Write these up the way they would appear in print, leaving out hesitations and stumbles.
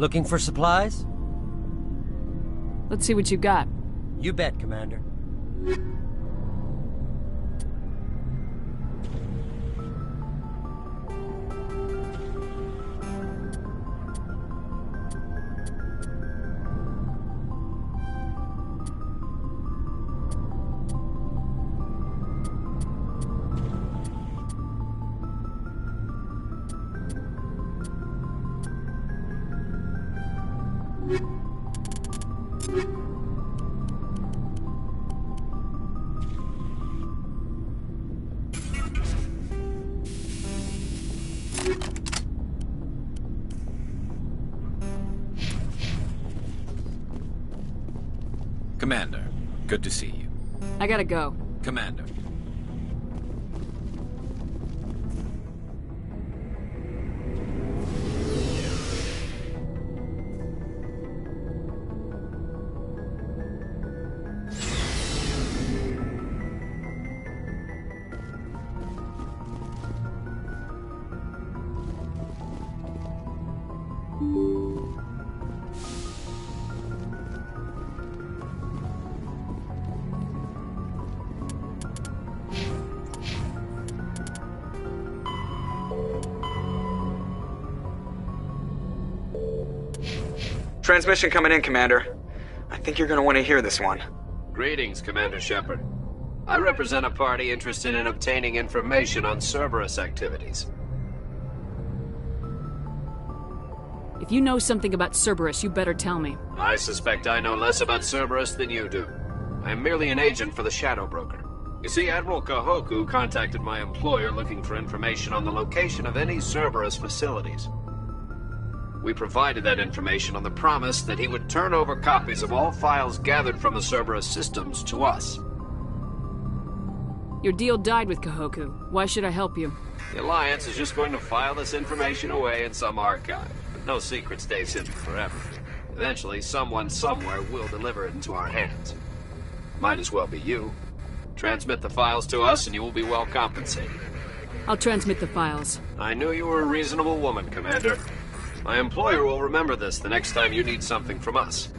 Looking for supplies? Let's see what you got. You bet, Commander. Commander, good to see you. I gotta go. Commander. Transmission coming in, Commander. I think you're gonna want to hear this one. Greetings, Commander Shepard. I represent a party interested in obtaining information on Cerberus activities. If you know something about Cerberus, you better tell me. I suspect I know less about Cerberus than you do. I am merely an agent for the Shadow Broker. You see, Admiral Kahoku contacted my employer looking for information on the location of any Cerberus facilities. We provided that information on the promise that he would turn over copies of all files gathered from the Cerberus systems to us. Your deal died with Kahoku. Why should I help you? The Alliance is just going to file this information away in some archive. But no secret stays hidden forever. Eventually, someone somewhere will deliver it into our hands. Might as well be you. Transmit the files to us and you will be well compensated. I'll transmit the files. I knew you were a reasonable woman, Commander. My employer will remember this the next time you need something from us.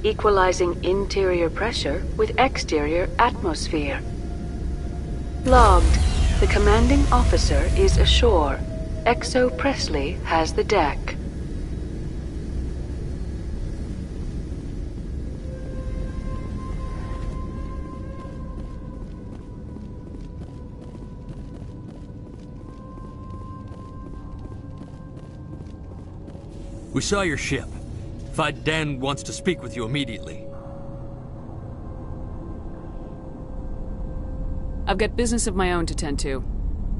equalizing interior pressure with exterior atmosphere. Logged. The commanding officer is ashore. Exo Presley has the deck. We saw your ship. Fight Dan wants to speak with you immediately. I've got business of my own to tend to.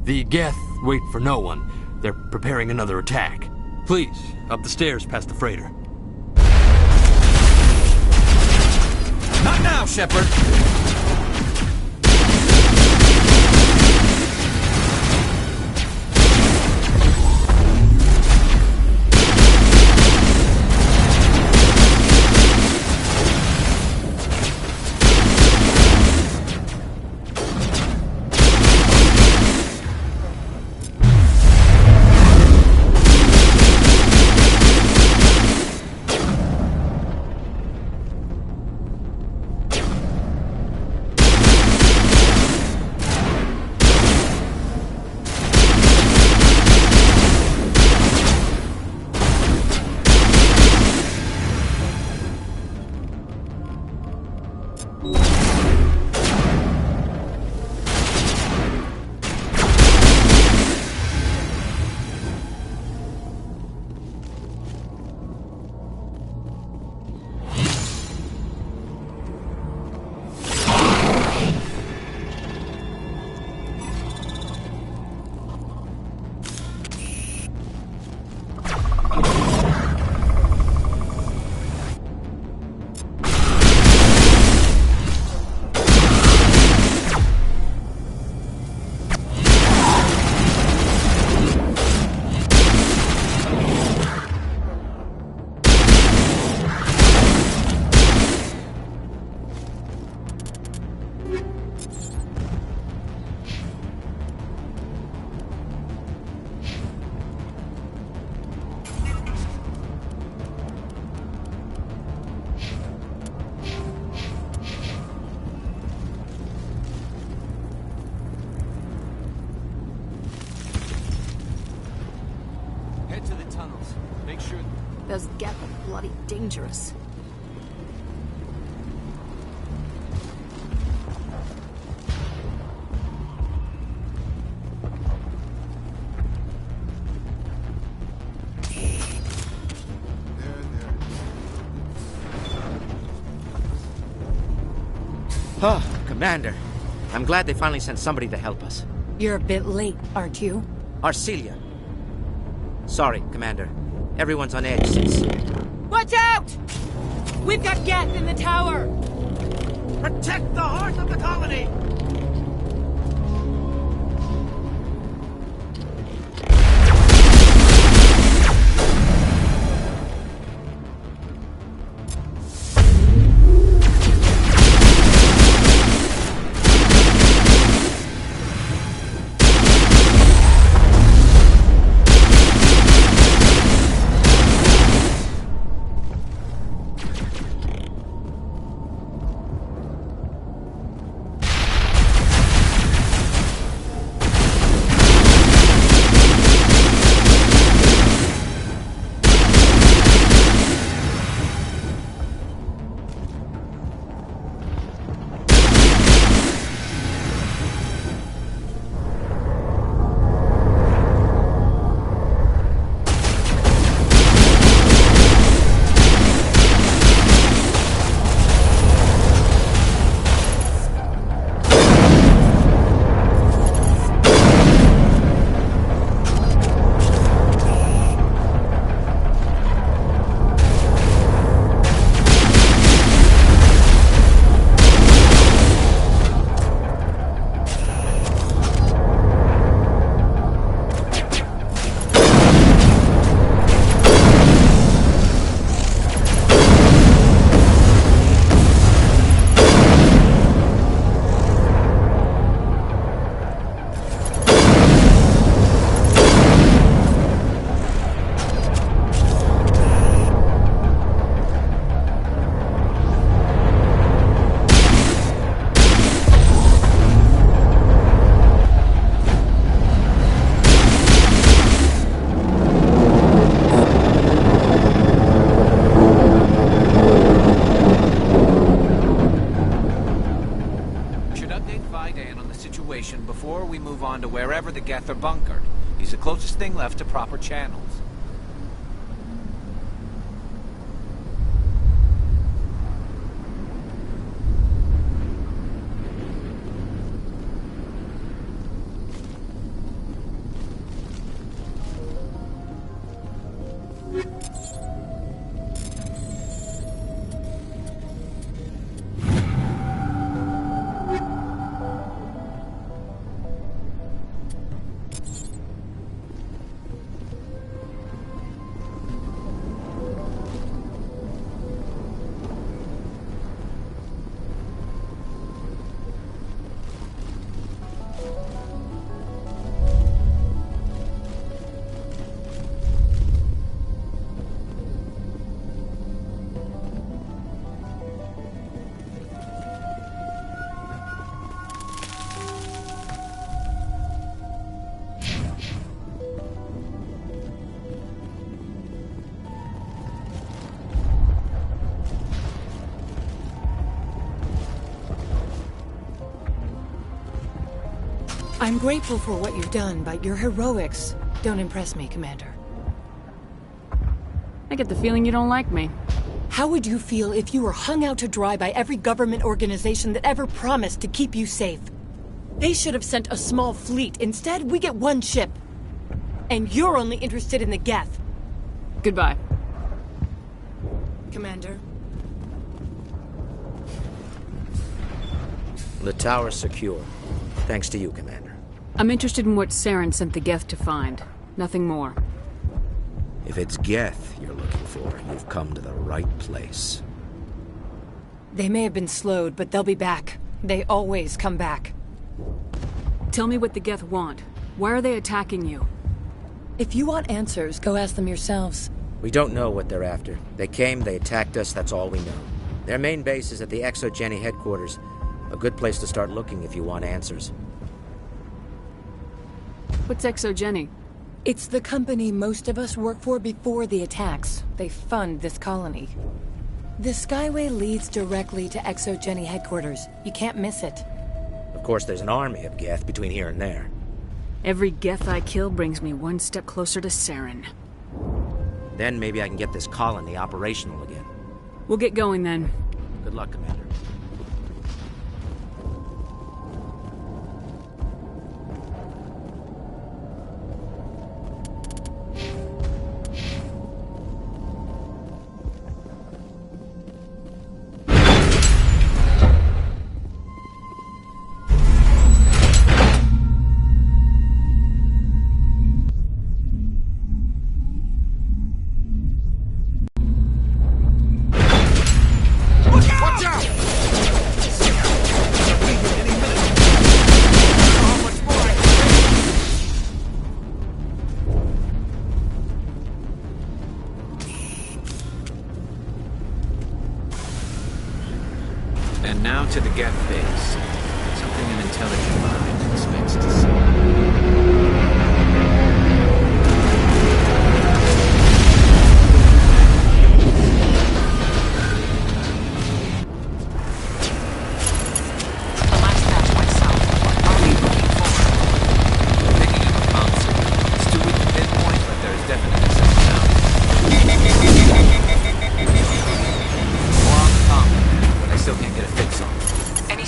The Geth wait for no one. They're preparing another attack. Please, up the stairs past the freighter. Not now, Shepard! Head to the tunnels. Make sure... Those Geth are bloody dangerous. Oh, Commander. I'm glad they finally sent somebody to help us. You're a bit late, aren't you? Arcelia. Sorry, Commander. Everyone's on edge since... Watch out! We've got Geth in the tower! Protect the heart of the colony! should update Vidan on the situation before we move on to wherever the Geth are bunkered. He's the closest thing left to proper channels. I'm grateful for what you've done, but your heroics don't impress me, Commander. I get the feeling you don't like me. How would you feel if you were hung out to dry by every government organization that ever promised to keep you safe? They should have sent a small fleet. Instead, we get one ship. And you're only interested in the Geth. Goodbye. Commander. The tower's secure. Thanks to you, Commander. I'm interested in what Saren sent the Geth to find. Nothing more. If it's Geth you're looking for, you've come to the right place. They may have been slowed, but they'll be back. They always come back. Tell me what the Geth want. Why are they attacking you? If you want answers, go ask them yourselves. We don't know what they're after. They came, they attacked us, that's all we know. Their main base is at the ExoGeni headquarters. A good place to start looking if you want answers. What's ExoGeni? It's the company most of us work for before the attacks. They fund this colony. The Skyway leads directly to ExoGeni headquarters. You can't miss it. Of course, there's an army of Geth between here and there. Every Geth I kill brings me one step closer to Saren. Then maybe I can get this colony operational again. We'll get going then. Good luck, Commander. And now to the Geth base. Something an intelligent mind expects to see. Picking up a bounce. It's too weak to pinpoint, but there's definitely something else. More on the com, but I still can't get a fix on it. Any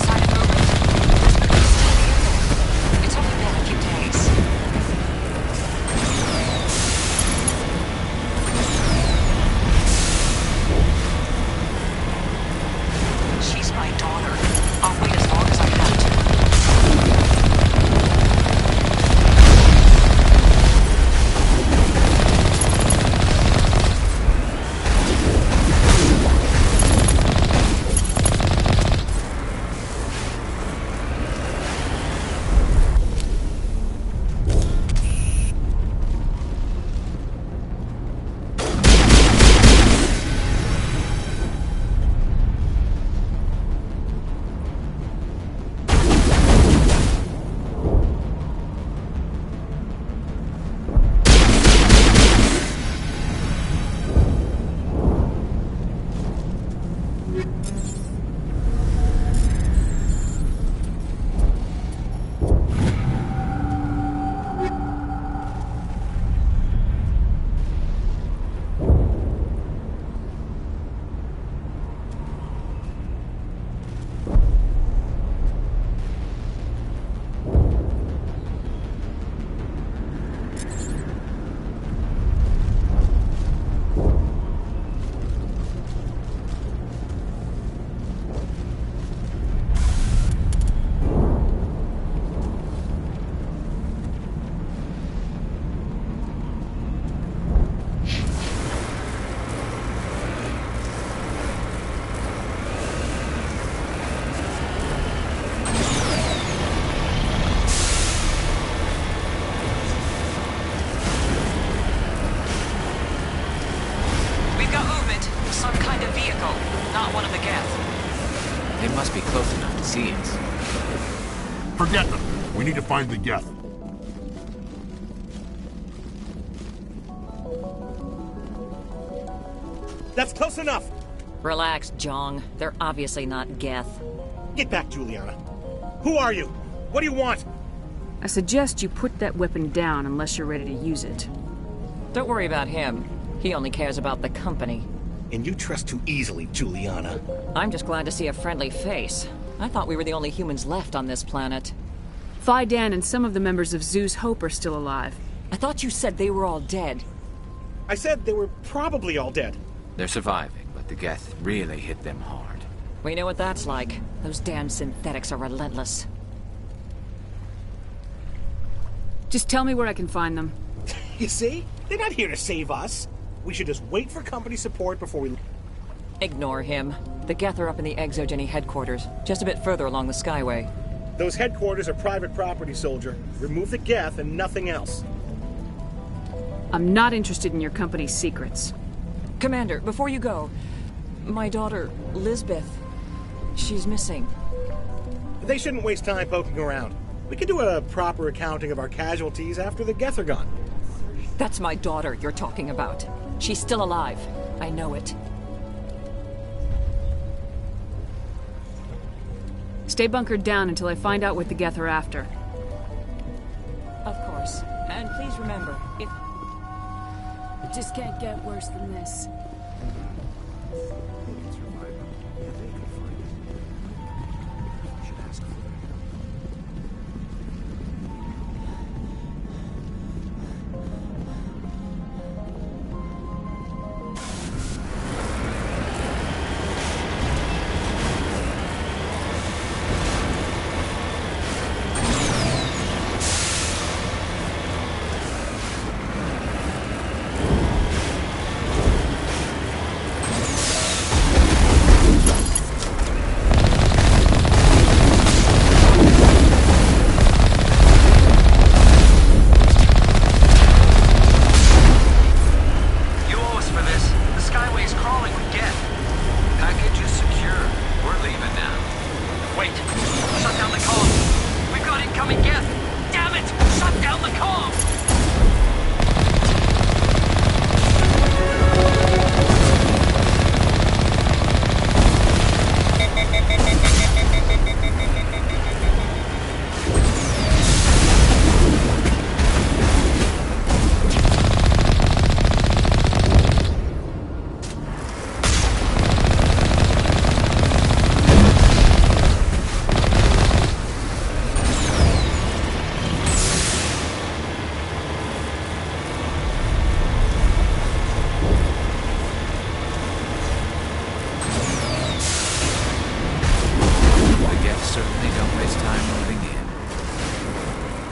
Forget them. We need to find the Geth. That's close enough! Relax, Jong. They're obviously not Geth. Get back, Juliana. Who are you? What do you want? I suggest you put that weapon down unless you're ready to use it. Don't worry about him. He only cares about the company. And you trust too easily, Juliana. I'm just glad to see a friendly face. I thought we were the only humans left on this planet. Phi Dan and some of the members of Zoo's Hope are still alive. I thought you said they were all dead. I said they were probably all dead. They're surviving, but the Geth really hit them hard. We know what that's like. Those damn synthetics are relentless. Just tell me where I can find them. You see? They're not here to save us. We should just wait for company support before we... Ignore him. The Geth are up in the Exogeny headquarters, just a bit further along the Skyway. Those headquarters are private property, soldier. Remove the Geth and nothing else. I'm not interested in your company's secrets. Commander, before you go, my daughter, Lisbeth, she's missing. They shouldn't waste time poking around. We can do a proper accounting of our casualties after the Geth are gone. That's my daughter you're talking about. She's still alive. I know it. Stay bunkered down until I find out what the Geth are after. Of course. And please remember, if... It just can't get worse than this.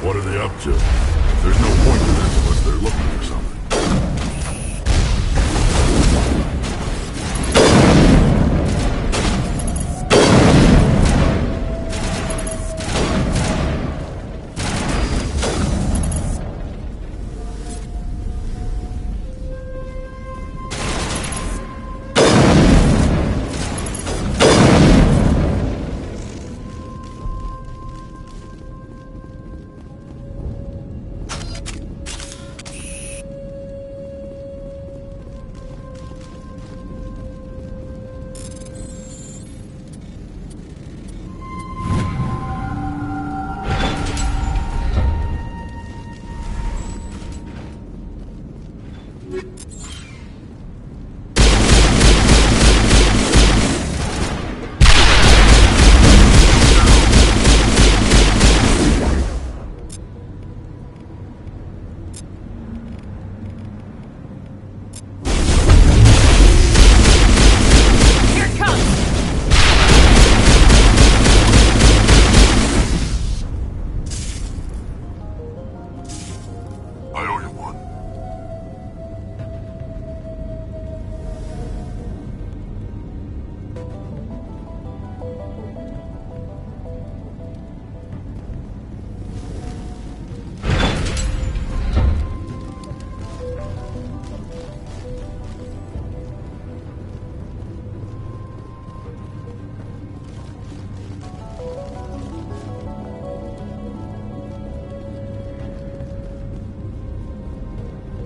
What are they up to? There's no point to this unless they're looking for something.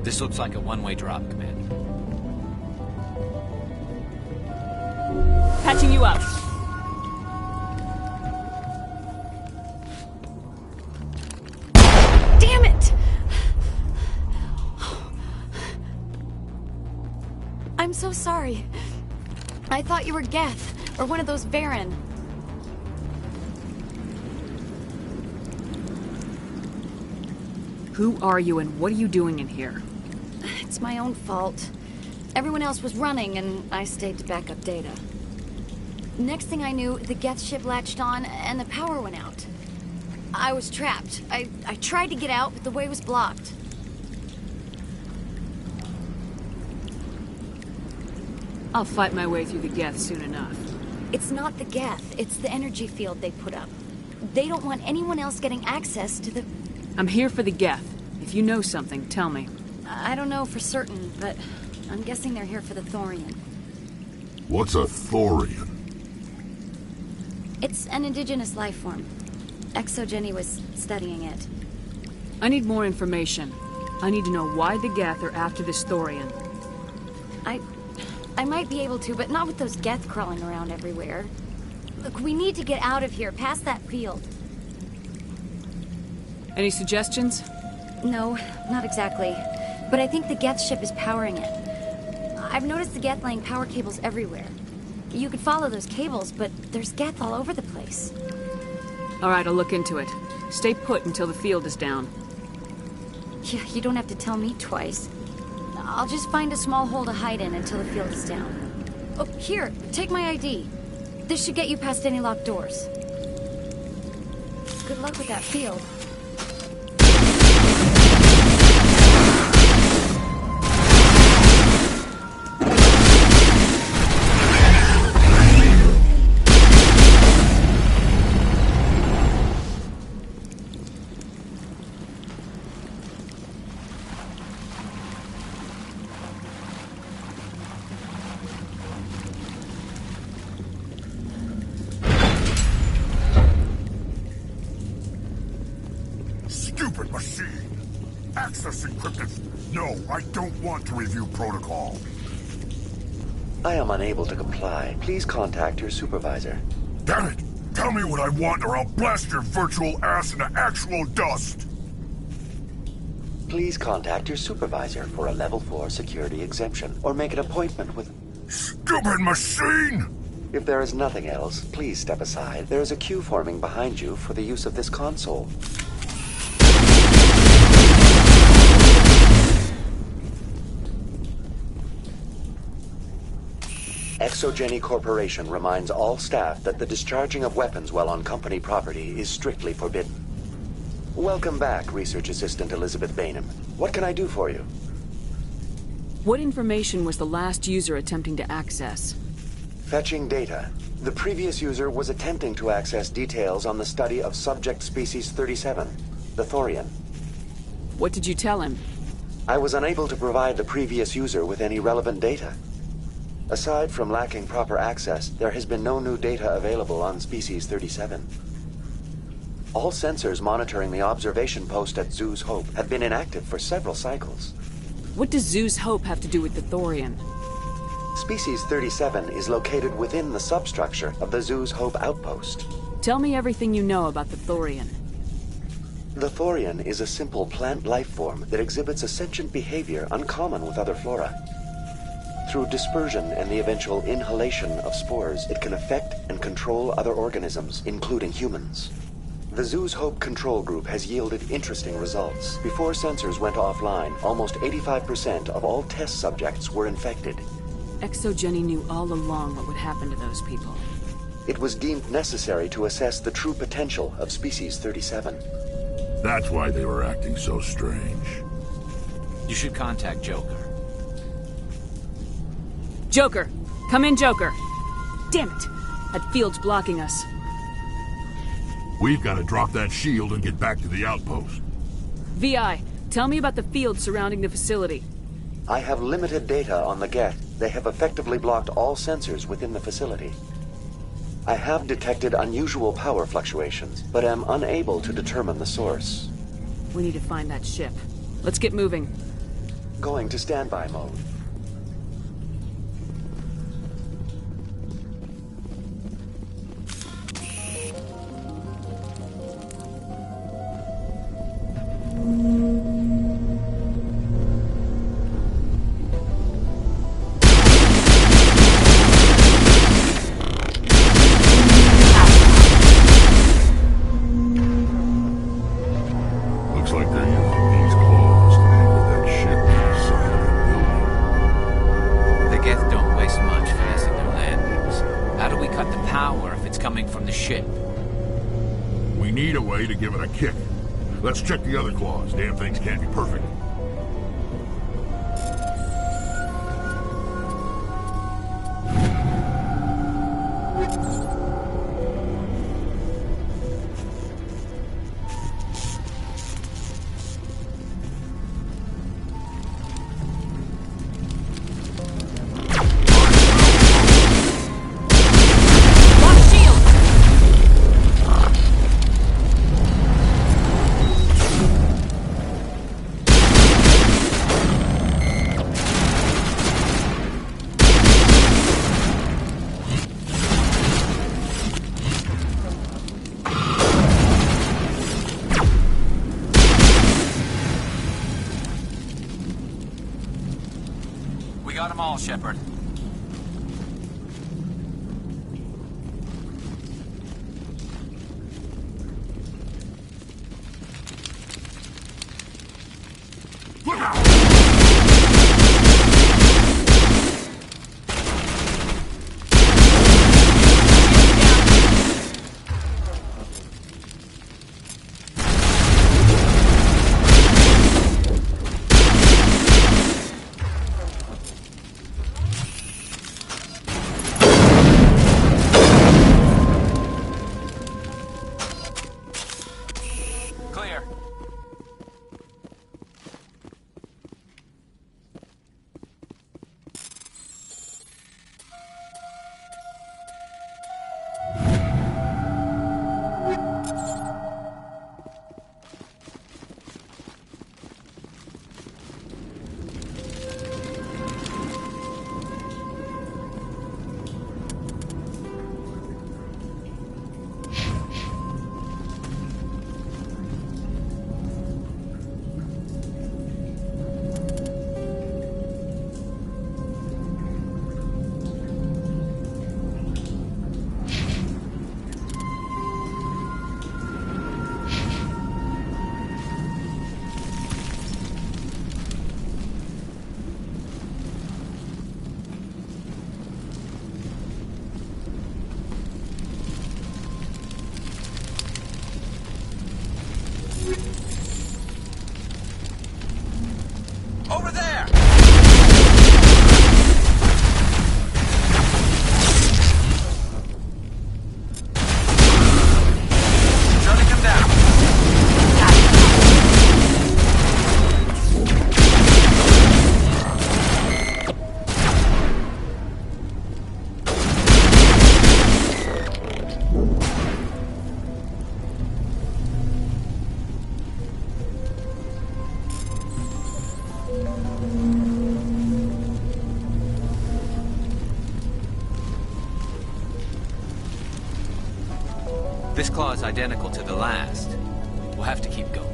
This looks like a one-way drop, Commander. Patching you up. Damn it! I'm so sorry. I thought you were Geth, or one of those Varen. Who are you and what are you doing in here? It's my own fault. Everyone else was running, and I stayed to back up data. Next thing I knew, the Geth ship latched on, and the power went out. I was trapped. I tried to get out, but the way was blocked. I'll fight my way through the Geth soon enough. It's not the Geth, it's the energy field they put up. They don't want anyone else getting access to the... I'm here for the Geth. If you know something, tell me. I don't know for certain, but I'm guessing they're here for the Thorian. What's a Thorian? It's an indigenous life form. Exogeny was studying it. I need more information. I need to know why the Geth are after this Thorian. I might be able to, but not with those Geth crawling around everywhere. Look, we need to get out of here, past that field. Any suggestions? No, not exactly. But I think the Geth ship is powering it. I've noticed the Geth laying power cables everywhere. You could follow those cables, but there's Geth all over the place. All right, I'll look into it. Stay put until the field is down. Yeah, you don't have to tell me twice. I'll just find a small hole to hide in until the field is down. Oh, here, take my ID. This should get you past any locked doors. Good luck with that field. Stupid machine! Access encrypted. No, I don't want to review protocol. I am unable to comply. Please contact your supervisor. Damn it! Tell me what I want or I'll blast your virtual ass into actual dust! Please contact your supervisor for a level 4 security exemption, or make an appointment with... Stupid machine! If there is nothing else, please step aside. There is a queue forming behind you for the use of this console. Exogeny Corporation reminds all staff that the discharging of weapons while on company property is strictly forbidden. Welcome back, Research Assistant Elizabeth Bainham. What can I do for you? What information was the last user attempting to access? Fetching data. The previous user was attempting to access details on the study of subject species 37, the Thorian. What did you tell him? I was unable to provide the previous user with any relevant data. Aside from lacking proper access, there has been no new data available on Species 37. All sensors monitoring the observation post at Zoo's Hope have been inactive for several cycles. What does Zoo's Hope have to do with the Thorian? Species 37 is located within the substructure of the Zoo's Hope outpost. Tell me everything you know about the Thorian. The Thorian is a simple plant life form that exhibits a sentient behavior uncommon with other flora. Through dispersion and the eventual inhalation of spores, it can affect and control other organisms, including humans. The Zoo's Hope control group has yielded interesting results. Before sensors went offline, almost 85% of all test subjects were infected. Exogeny knew all along what would happen to those people. It was deemed necessary to assess the true potential of Species 37. That's why they were acting so strange. You should contact Joker. Joker! Come in, Joker! Damn it! That field's blocking us. We've got to drop that shield and get back to the outpost. VI, tell me about the field surrounding the facility. I have limited data on the Geth. They have effectively blocked all sensors within the facility. I have detected unusual power fluctuations, but am unable to determine the source. We need to find that ship. Let's get moving. going to standby mode. Looks like they're using these claws to anchor that ship to the side of the building. The Geth don't waste much finessing their landings. How do we cut the power if it's coming from the ship? We need a way to give it a kick. Let's check the other claws. Damn things can't be perfect. We got them all, Shepard. Look out! Clear. Over there! Shutting him down. This claw is identical to the last. We'll have to keep going.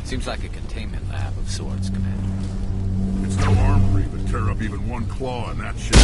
Seems like a containment lab of sorts, Commander. It's no armory, but tear up even one claw in that ship.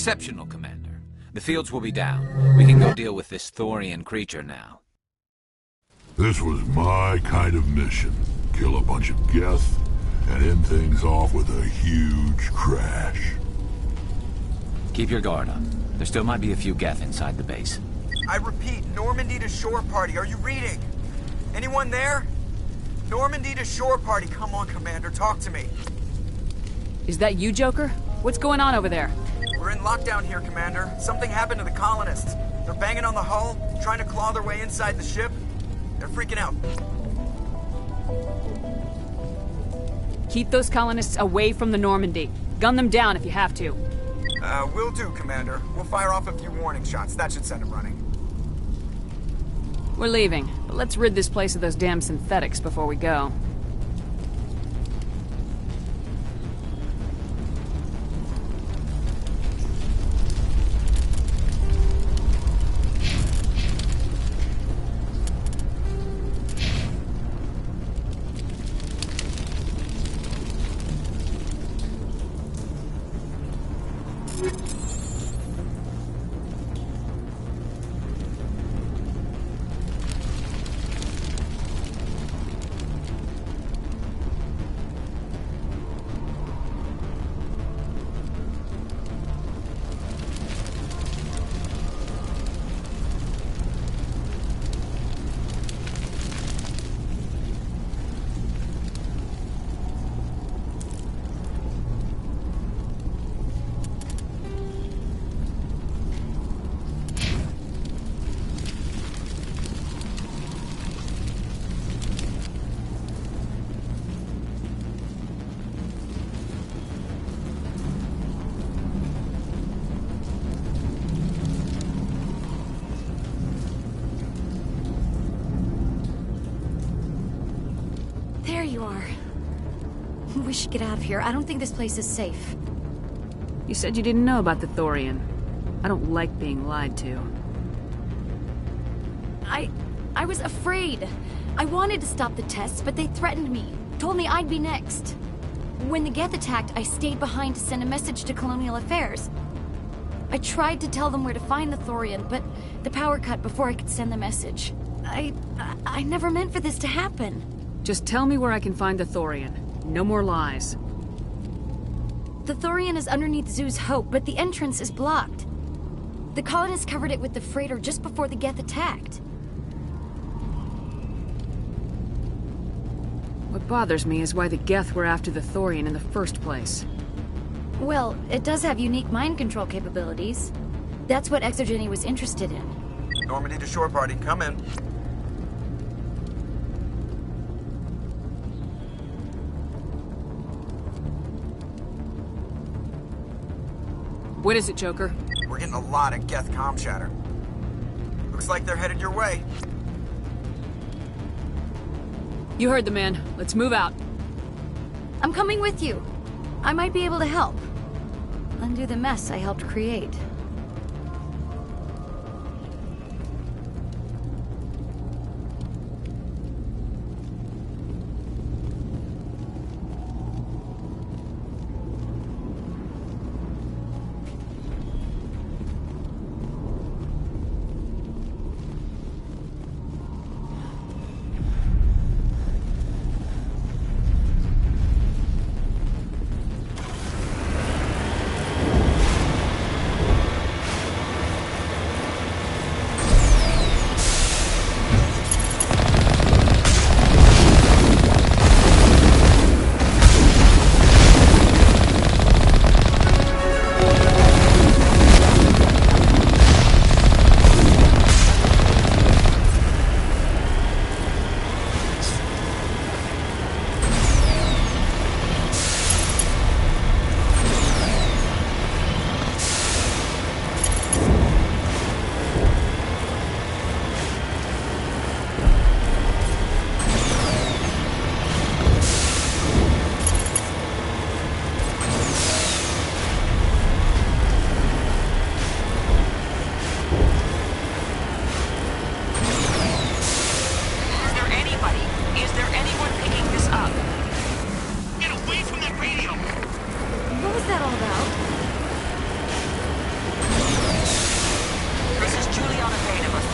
Exceptional, Commander. The fields will be down. We can go deal with this Thorian creature now. This was my kind of mission. Kill a bunch of Geth and end things off with a huge crash. Keep your guard up. There still might be a few Geth inside the base. I repeat, Normandy to shore party. Are you reading? Anyone there? Normandy to shore party. Come on, Commander, talk to me. Is that you, Joker? What's going on over there? We're in lockdown here, Commander. Something happened to the colonists. They're banging on the hull, trying to claw their way inside the ship. They're freaking out. Keep those colonists away from the Normandy. Gun them down if you have to. Will do, Commander. We'll fire off a few warning shots. That should send them running. We're leaving, but let's rid this place of those damn synthetics before we go. There you are. We should get out of here. I don't think this place is safe. You said you didn't know about the Thorian. I don't like being lied to. I was afraid. I wanted to stop the tests, but they threatened me. Told me I'd be next. When the Geth attacked, I stayed behind to send a message to Colonial Affairs. I tried to tell them where to find the Thorian, but the power cut before I could send the message. I never meant for this to happen. Just tell me where I can find the Thorian. No more lies. The Thorian is underneath Zoo's Hope, but the entrance is blocked. The colonists covered it with the freighter just before the Geth attacked. What bothers me is why the Geth were after the Thorian in the first place. Well, it does have unique mind control capabilities. That's what Exogeny was interested in. Normandy to shore party, come in. What is it, Joker? We're getting a lot of Geth comm chatter. Looks like they're headed your way. You heard the man. Let's move out. I'm coming with you. I might be able to help. Undo the mess I helped create.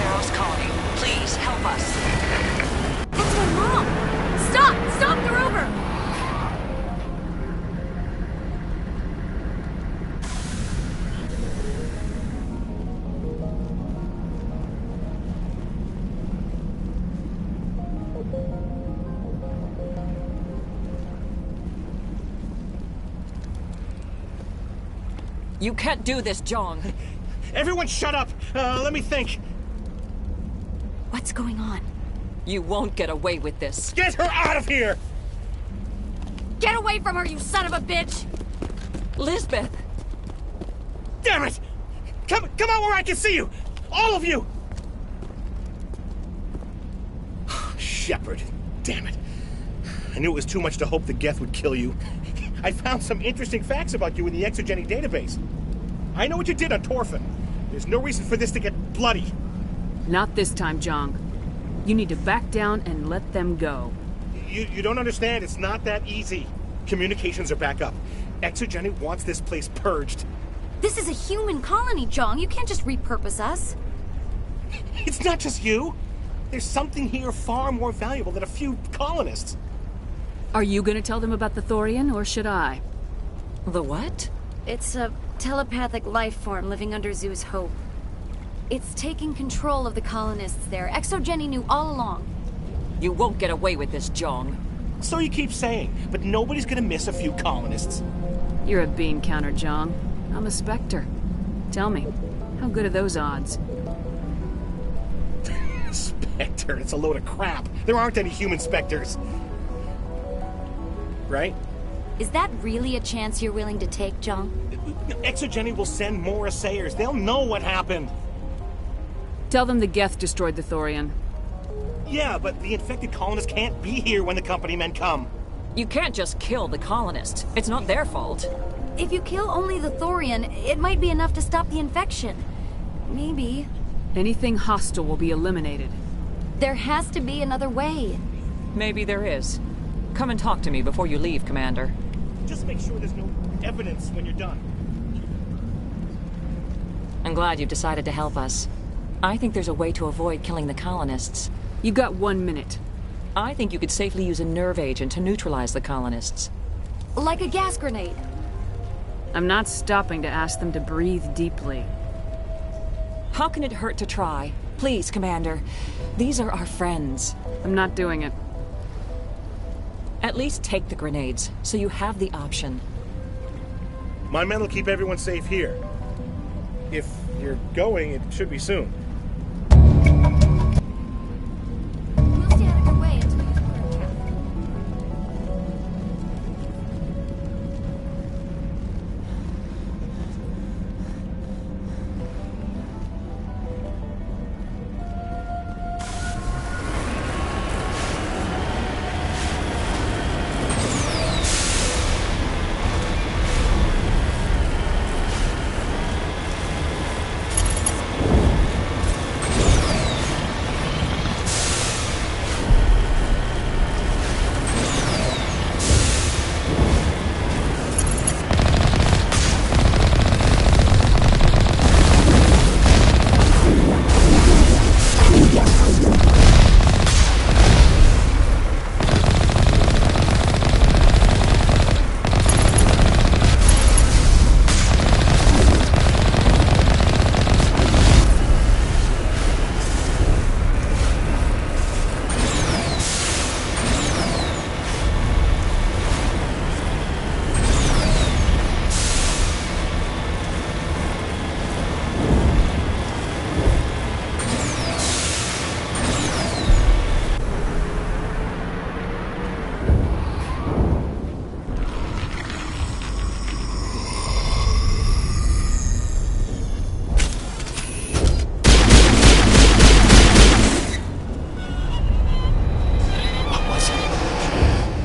Pharaoh's colony. Please, help us. That's my mom! Stop! Stop, Grover! You can't do this, John. Everyone shut up! Let me think. What's going on? You won't get away with this. Get her out of here! Get away from her, you son of a bitch! Lisbeth! Damn it! Come out where I can see you! All of you! Shepard, damn it. I knew it was too much to hope the Geth would kill you. I found some interesting facts about you in the Exogeny database. I know what you did on Torfin. There's no reason for this to get bloody. Not this time, Jong. You need to back down and let them go. You don't understand. It's not that easy. Communications are back up. Exogeny wants this place purged. This is a human colony, Jong. You can't just repurpose us. It's not just you. There's something here far more valuable than a few colonists. Are you gonna tell them about the Thorian, or should I? The what? It's a telepathic life form living under Zoo's Hope. It's taking control of the colonists there. Exogeny knew all along. You won't get away with this, Jong. So you keep saying, but nobody's gonna miss a few colonists. You're a bean counter, Jong. I'm a Spectre. Tell me, how good are those odds? Spectre, it's a load of crap. There aren't any human Spectres. Right? Is that really a chance you're willing to take, Jong? Exogeny will send more assayers. They'll know what happened. Tell them the Geth destroyed the Thorian. Yeah, but the infected colonists can't be here when the company men come. You can't just kill the colonists. It's not their fault. If you kill only the Thorian, it might be enough to stop the infection. Maybe. Anything hostile will be eliminated. There has to be another way. Maybe there is. Come and talk to me before you leave, Commander. Just make sure there's no evidence when you're done. I'm glad you've decided to help us. I think there's a way to avoid killing the colonists. You got 1 minute. I think you could safely use a nerve agent to neutralize the colonists. Like a gas grenade. I'm not stopping to ask them to breathe deeply. How can it hurt to try? Please, Commander. These are our friends. I'm not doing it. At least take the grenades, so you have the option. My men will keep everyone safe here. If you're going, it should be soon. We'll stay out of your way until you clear a path.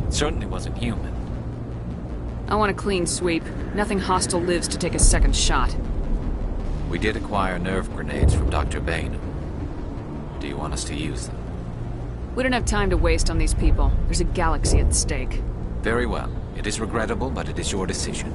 Certainly wasn't human. I want a clean sweep. Nothing hostile lives to take a second shot. We did acquire nerve grenades from Dr. Bain. Do you want us to use them? We don't have time to waste on these people. There's a galaxy at stake. Very well. It is regrettable, but it is your decision.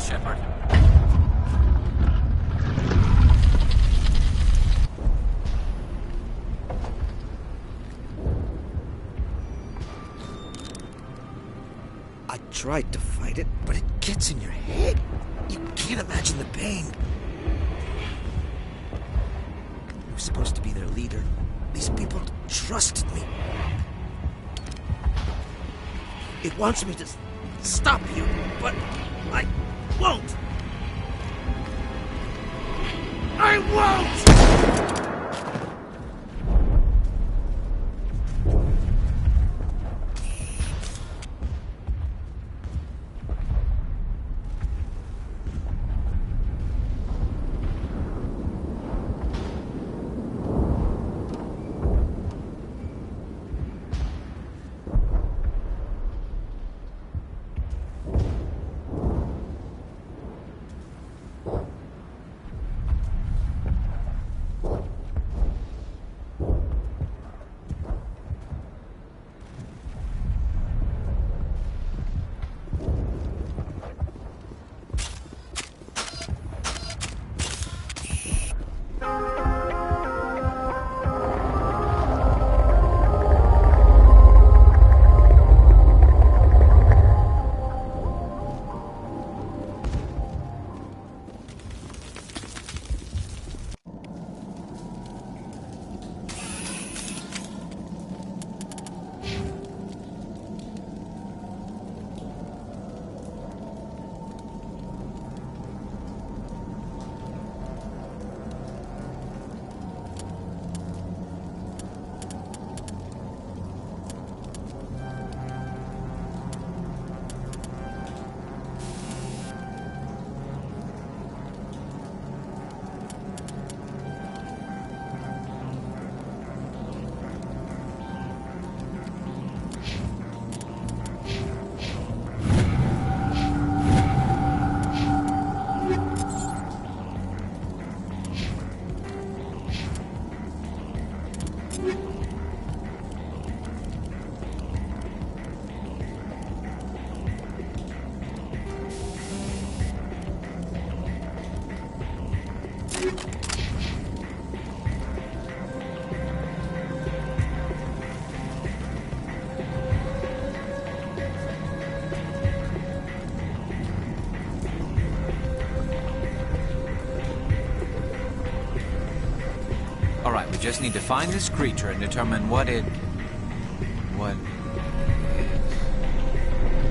Shepard. I tried to fight it, but it gets in your head. You can't imagine the pain. I was supposed to be their leader. These people trusted me. It wants me to stop you, but I won't. I won't! Alright, we just need to find this creature and determine what is.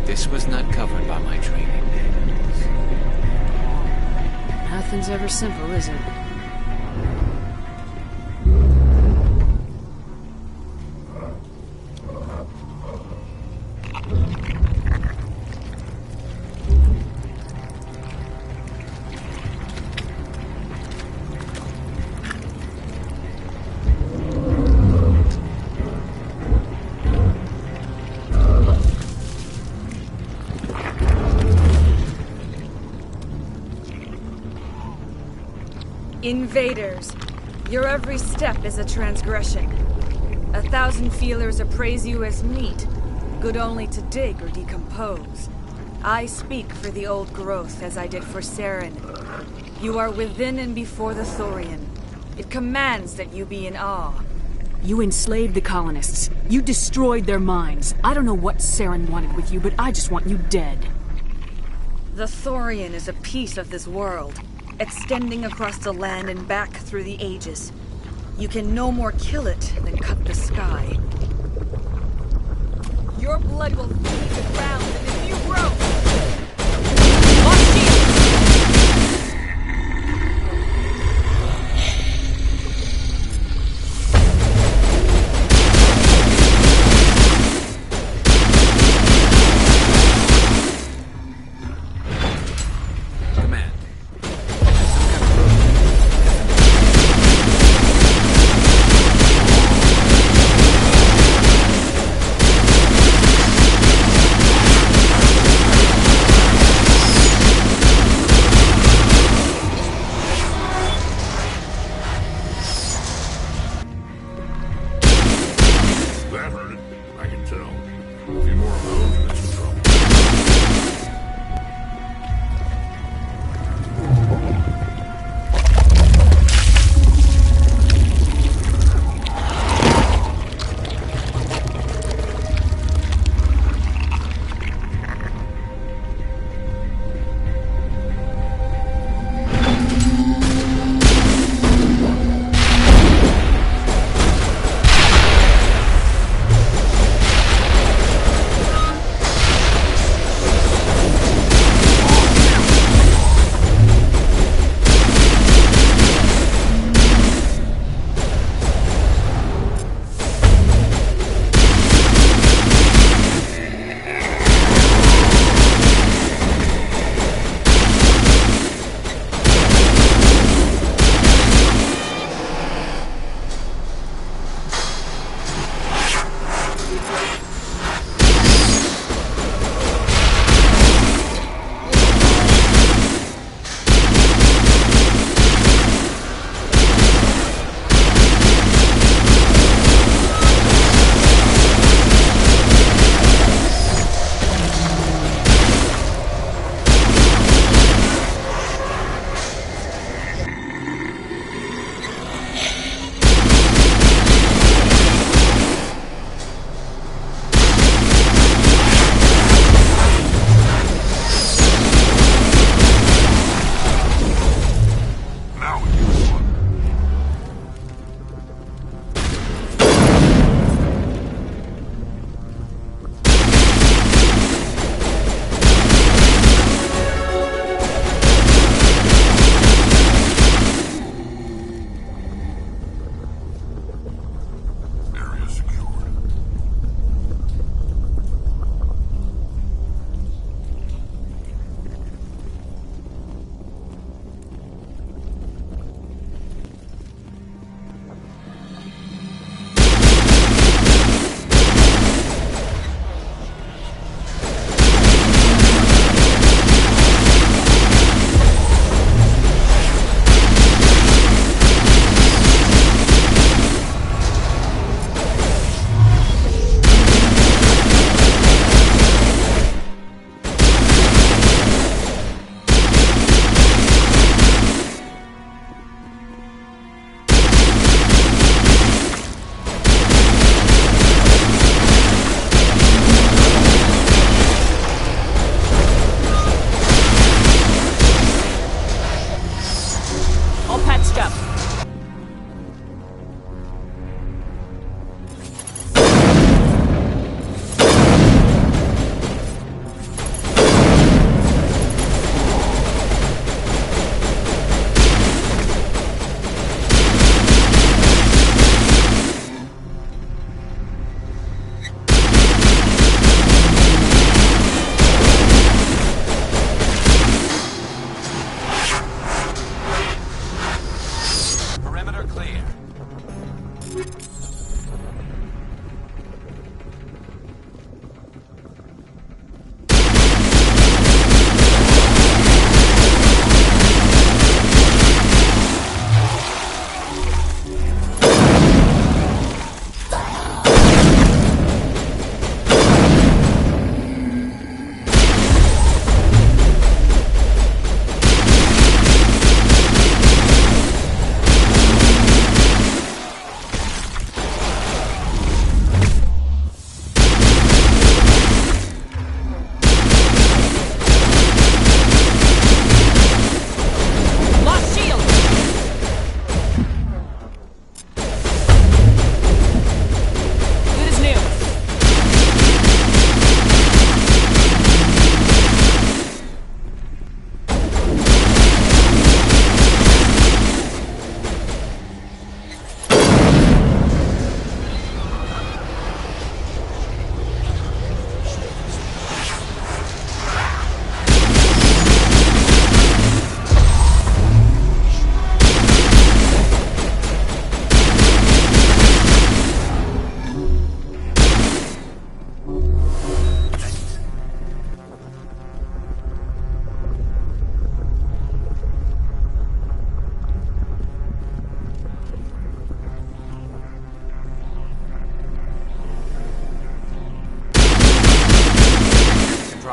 This was not covered by my training manuals. Nothing's ever simple, is it? Invaders, your every step is a transgression. 1,000 feelers appraise you as meat, good only to dig or decompose. I speak for the old growth as I did for Saren. You are within and before the Thorian. It commands that you be in awe. You enslaved the colonists. You destroyed their minds. I don't know what Saren wanted with you, but I just want you dead. The Thorian is a piece of this world, extending across the land and back through the ages. You can no more kill it than cut the sky. Your blood will feed the ground and the new growth!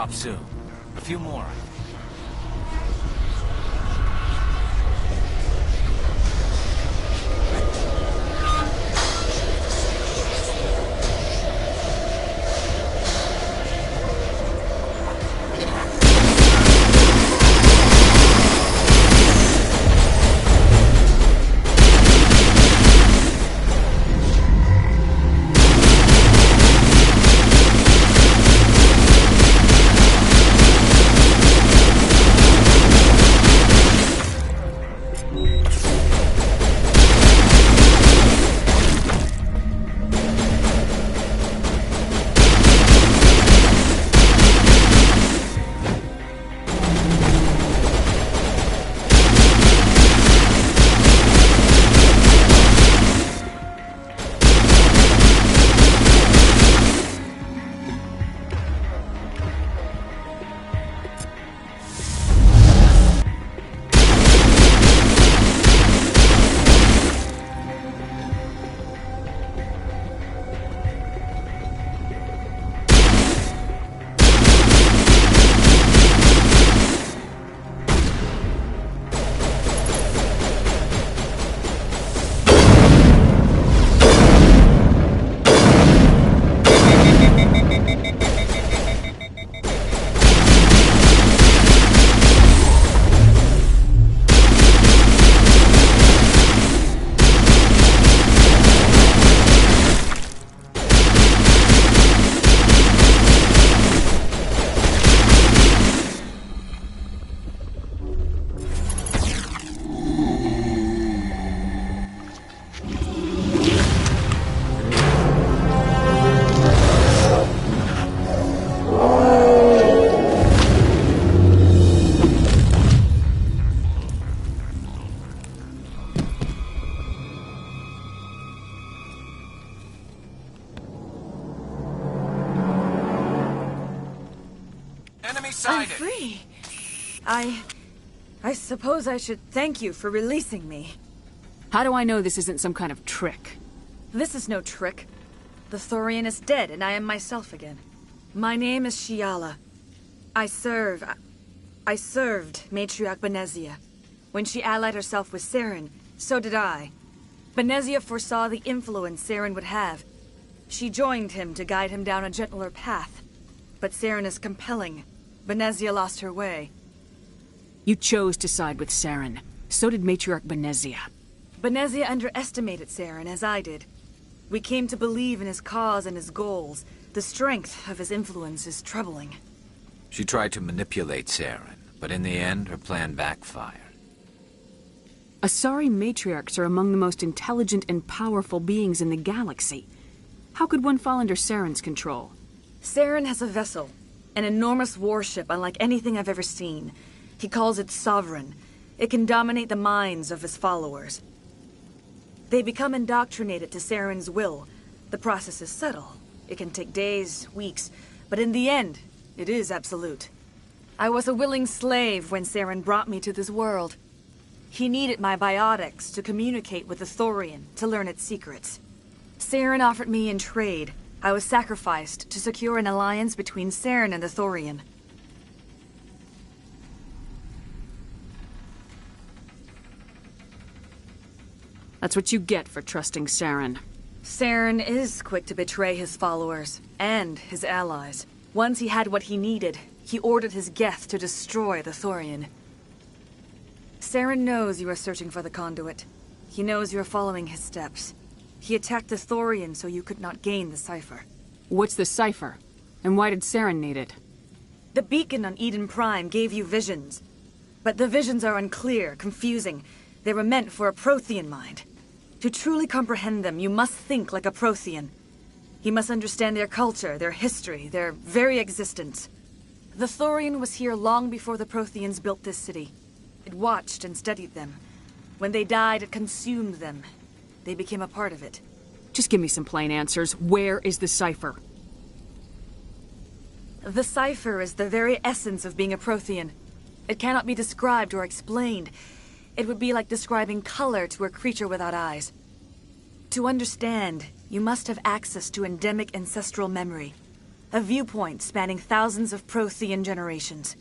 drop soon. A few more. I'm free. I suppose I should thank you for releasing me. How do I know this isn't some kind of trick? This is no trick. The Thorian is dead, and I am myself again. My name is Shiala. I served Matriarch Benezia. When she allied herself with Saren, so did I. Benezia foresaw the influence Saren would have. She joined him to guide him down a gentler path. But Saren is compelling. Benezia lost her way. You chose to side with Saren. So did Matriarch Benezia. Benezia underestimated Saren, as I did. We came to believe in his cause and his goals. The strength of his influence is troubling. She tried to manipulate Saren, but in the end, her plan backfired. Asari matriarchs are among the most intelligent and powerful beings in the galaxy. How could one fall under Saren's control? Saren has a vessel, an enormous warship unlike anything I've ever seen. He calls it Sovereign. It can dominate the minds of his followers. They become indoctrinated to Saren's will. The process is subtle. It can take days, weeks, but in the end, it is absolute. I was a willing slave when Saren brought me to this world. He needed my biotics to communicate with the Thorian, to learn its secrets. Saren offered me in trade. I was sacrificed to secure an alliance between Saren and the Thorian. That's what you get for trusting Saren. Saren is quick to betray his followers, and his allies. Once he had what he needed, he ordered his Geth to destroy the Thorian. Saren knows you are searching for the conduit. He knows you are following his steps. He attacked the Thorian so you could not gain the cipher. What's the cipher? And why did Saren need it? The beacon on Eden Prime gave you visions. But the visions are unclear, confusing. They were meant for a Prothean mind. To truly comprehend them, you must think like a Prothean. You must understand their culture, their history, their very existence. The Thorian was here long before the Protheans built this city. It watched and studied them. When they died, it consumed them. They became a part of it. Just give me some plain answers. Where is the cipher? The cipher is the very essence of being a Prothean. It cannot be described or explained. It would be like describing color to a creature without eyes. To understand, you must have access to endemic ancestral memory. A viewpoint spanning thousands of Prothean generations.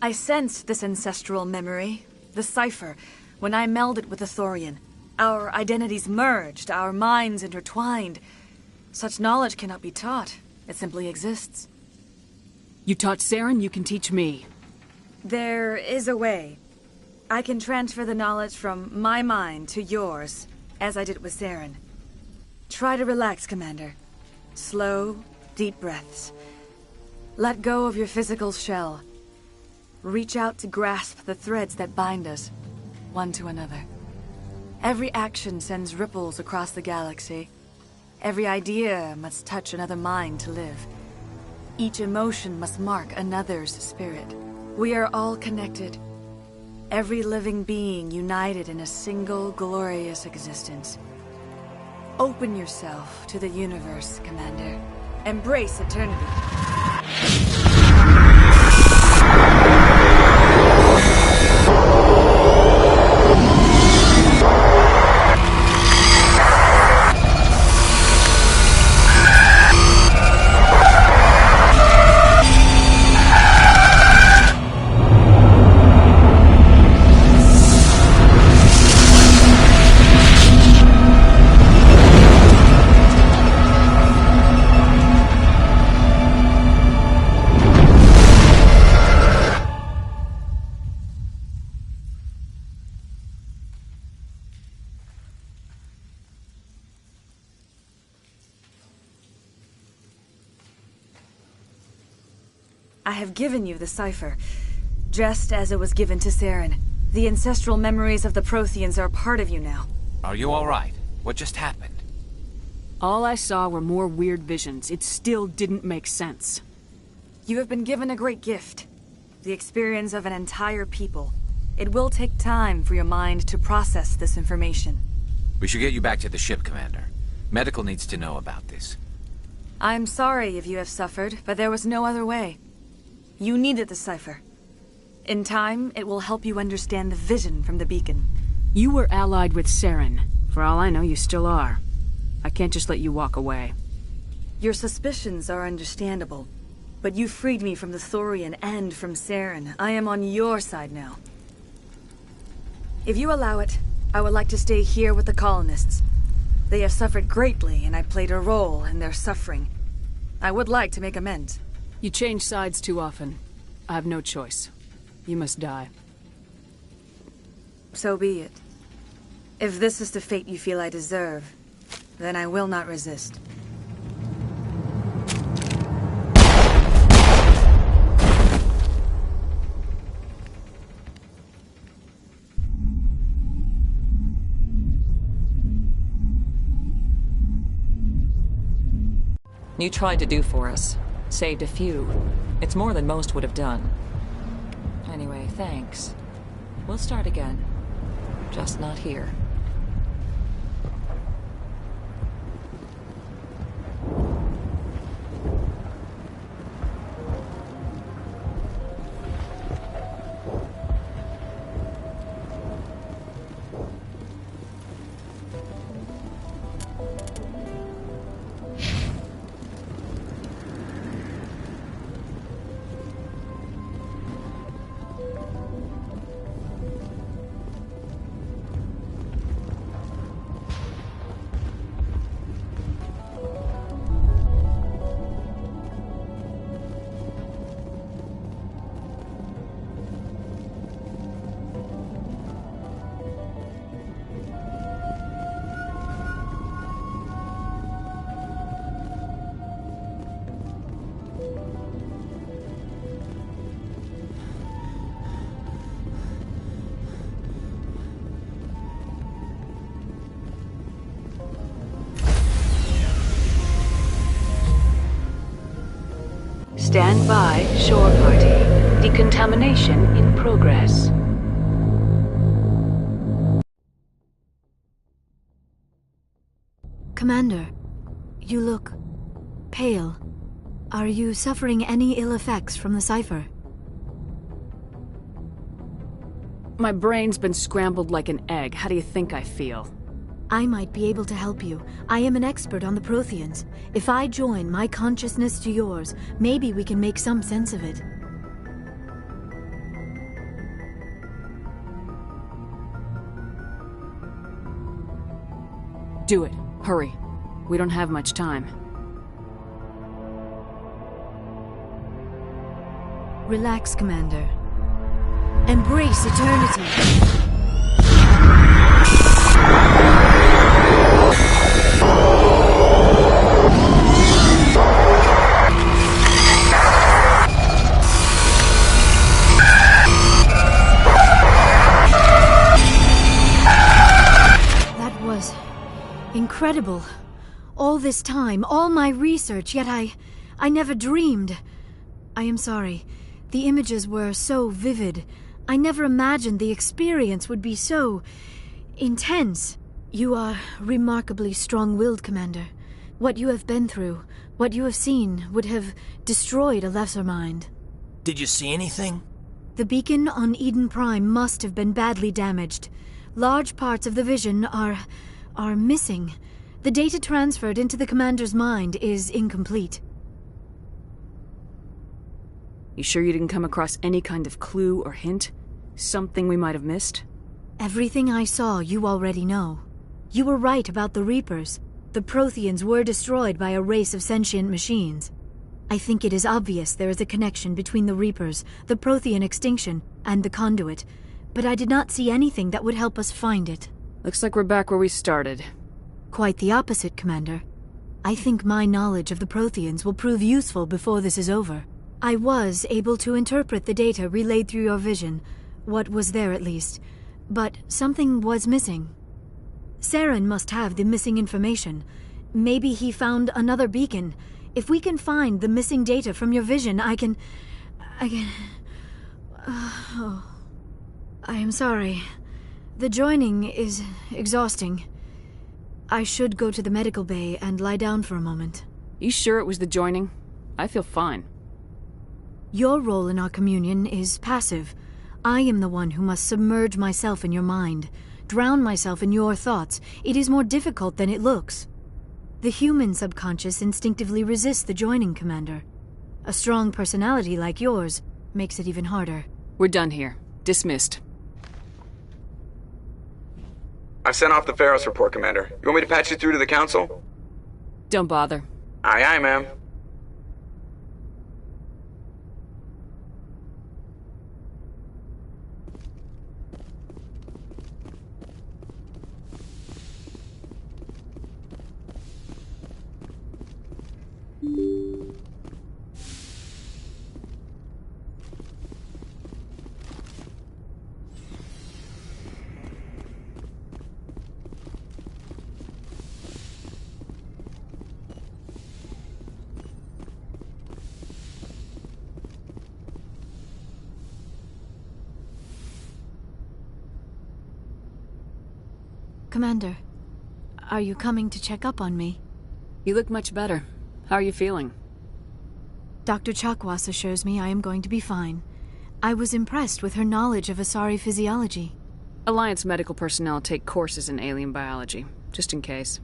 I sensed this ancestral memory, the cipher, when I melded with the Thorian. Our identities merged, our minds intertwined. Such knowledge cannot be taught. It simply exists. You taught Saren, you can teach me. There is a way. I can transfer the knowledge from my mind to yours, as I did with Saren. Try to relax, Commander. Slow, deep breaths. Let go of your physical shell. Reach out to grasp the threads that bind us, one to another. Every action sends ripples across the galaxy. Every idea must touch another mind to live. Each emotion must mark another's spirit. We are all connected. Every living being united in a single glorious existence. Open yourself to the universe, Commander. Embrace eternity. I have given you the cipher, just as it was given to Saren. The ancestral memories of the Protheans are a part of you now. Are you all right? What just happened? All I saw were more weird visions. It still didn't make sense. You have been given a great gift. The experience of an entire people. It will take time for your mind to process this information. We should get you back to the ship, Commander. Medical needs to know about this. I'm sorry if you have suffered, but there was no other way. You needed the cipher. In time, it will help you understand the vision from the beacon. You were allied with Saren. For all I know, you still are. I can't just let you walk away. Your suspicions are understandable, but you freed me from the Thorian and from Saren. I am on your side now. If you allow it, I would like to stay here with the colonists. They have suffered greatly, and I played a role in their suffering. I would like to make amends. You change sides too often. I have no choice. You must die. So be it. If this is the fate you feel I deserve, then I will not resist. You tried to do for us. Saved a few. It's more than most would have done. Anyway, thanks. We'll start again. Just not here. Stand by, shore party. Decontamination in progress. Commander, you look pale. Are you suffering any ill effects from the cipher? My brain's been scrambled like an egg. How do you think I feel? I might be able to help you. I am an expert on the Protheans. If I join my consciousness to yours, maybe we can make some sense of it. Do it. Hurry. We don't have much time. Relax, Commander. Embrace eternity. That was incredible. All this time, all my research, yet I never dreamed. I am sorry. The images were so vivid. I never imagined the experience would be so intense. You are remarkably strong-willed, Commander. What you have been through, what you have seen, would have destroyed a lesser mind. Did you see anything? The beacon on Eden Prime must have been badly damaged. Large parts of the vision are missing. The data transferred into the Commander's mind is incomplete. You sure you didn't come across any kind of clue or hint? Something we might have missed? Everything I saw you already know. You were right about the Reapers. The Protheans were destroyed by a race of sentient machines. I think it is obvious there is a connection between the Reapers, the Prothean extinction, and the Conduit, but I did not see anything that would help us find it. Looks like we're back where we started. Quite the opposite, Commander. I think my knowledge of the Protheans will prove useful before this is over. I was able to interpret the data relayed through your vision, what was there at least, but something was missing. Saren must have the missing information. Maybe he found another beacon. If we can find the missing data from your vision, I can... I am sorry. The joining is exhausting. I should go to the medical bay and lie down for a moment. You sure it was the joining? I feel fine. Your role in our communion is passive. I am the one who must submerge myself in your mind, drown myself in your thoughts. It is more difficult than it looks. The human subconscious instinctively resists the joining, Commander. A strong personality like yours makes it even harder. We're done here. Dismissed. I've sent off the Pharos report, Commander. You want me to patch you through to the Council? Don't bother. Aye, aye, ma'am. Commander, are you coming to check up on me? You look much better. How are you feeling? Dr. Chakwas assures me I am going to be fine. I was impressed with her knowledge of Asari physiology. Alliance medical personnel take courses in alien biology, just in case.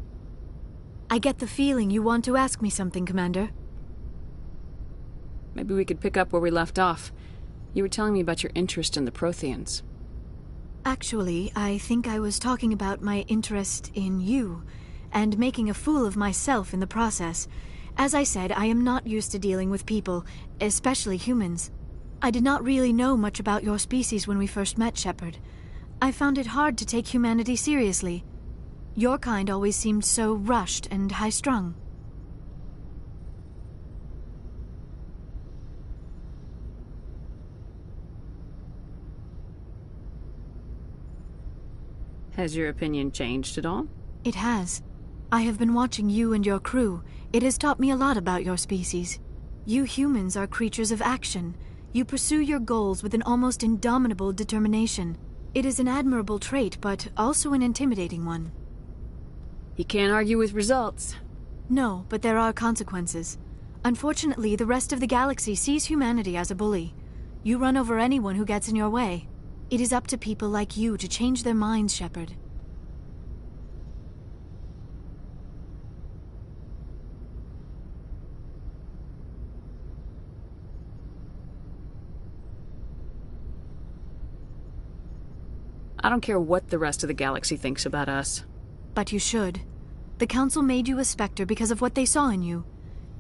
I get the feeling you want to ask me something, Commander. Maybe we could pick up where we left off. You were telling me about your interest in the Protheans. Actually, I think I was talking about my interest in you, and making a fool of myself in the process. As I said, I am not used to dealing with people, especially humans. I did not really know much about your species when we first met, Shepard. I found it hard to take humanity seriously. Your kind always seemed so rushed and high-strung. Has your opinion changed at all? It has. I have been watching you and your crew. It has taught me a lot about your species. You humans are creatures of action. You pursue your goals with an almost indomitable determination. It is an admirable trait, but also an intimidating one. You can't argue with results. No, but there are consequences. Unfortunately, the rest of the galaxy sees humanity as a bully. You run over anyone who gets in your way. It is up to people like you to change their minds, Shepard. I don't care what the rest of the galaxy thinks about us. But you should. The Council made you a Spectre because of what they saw in you.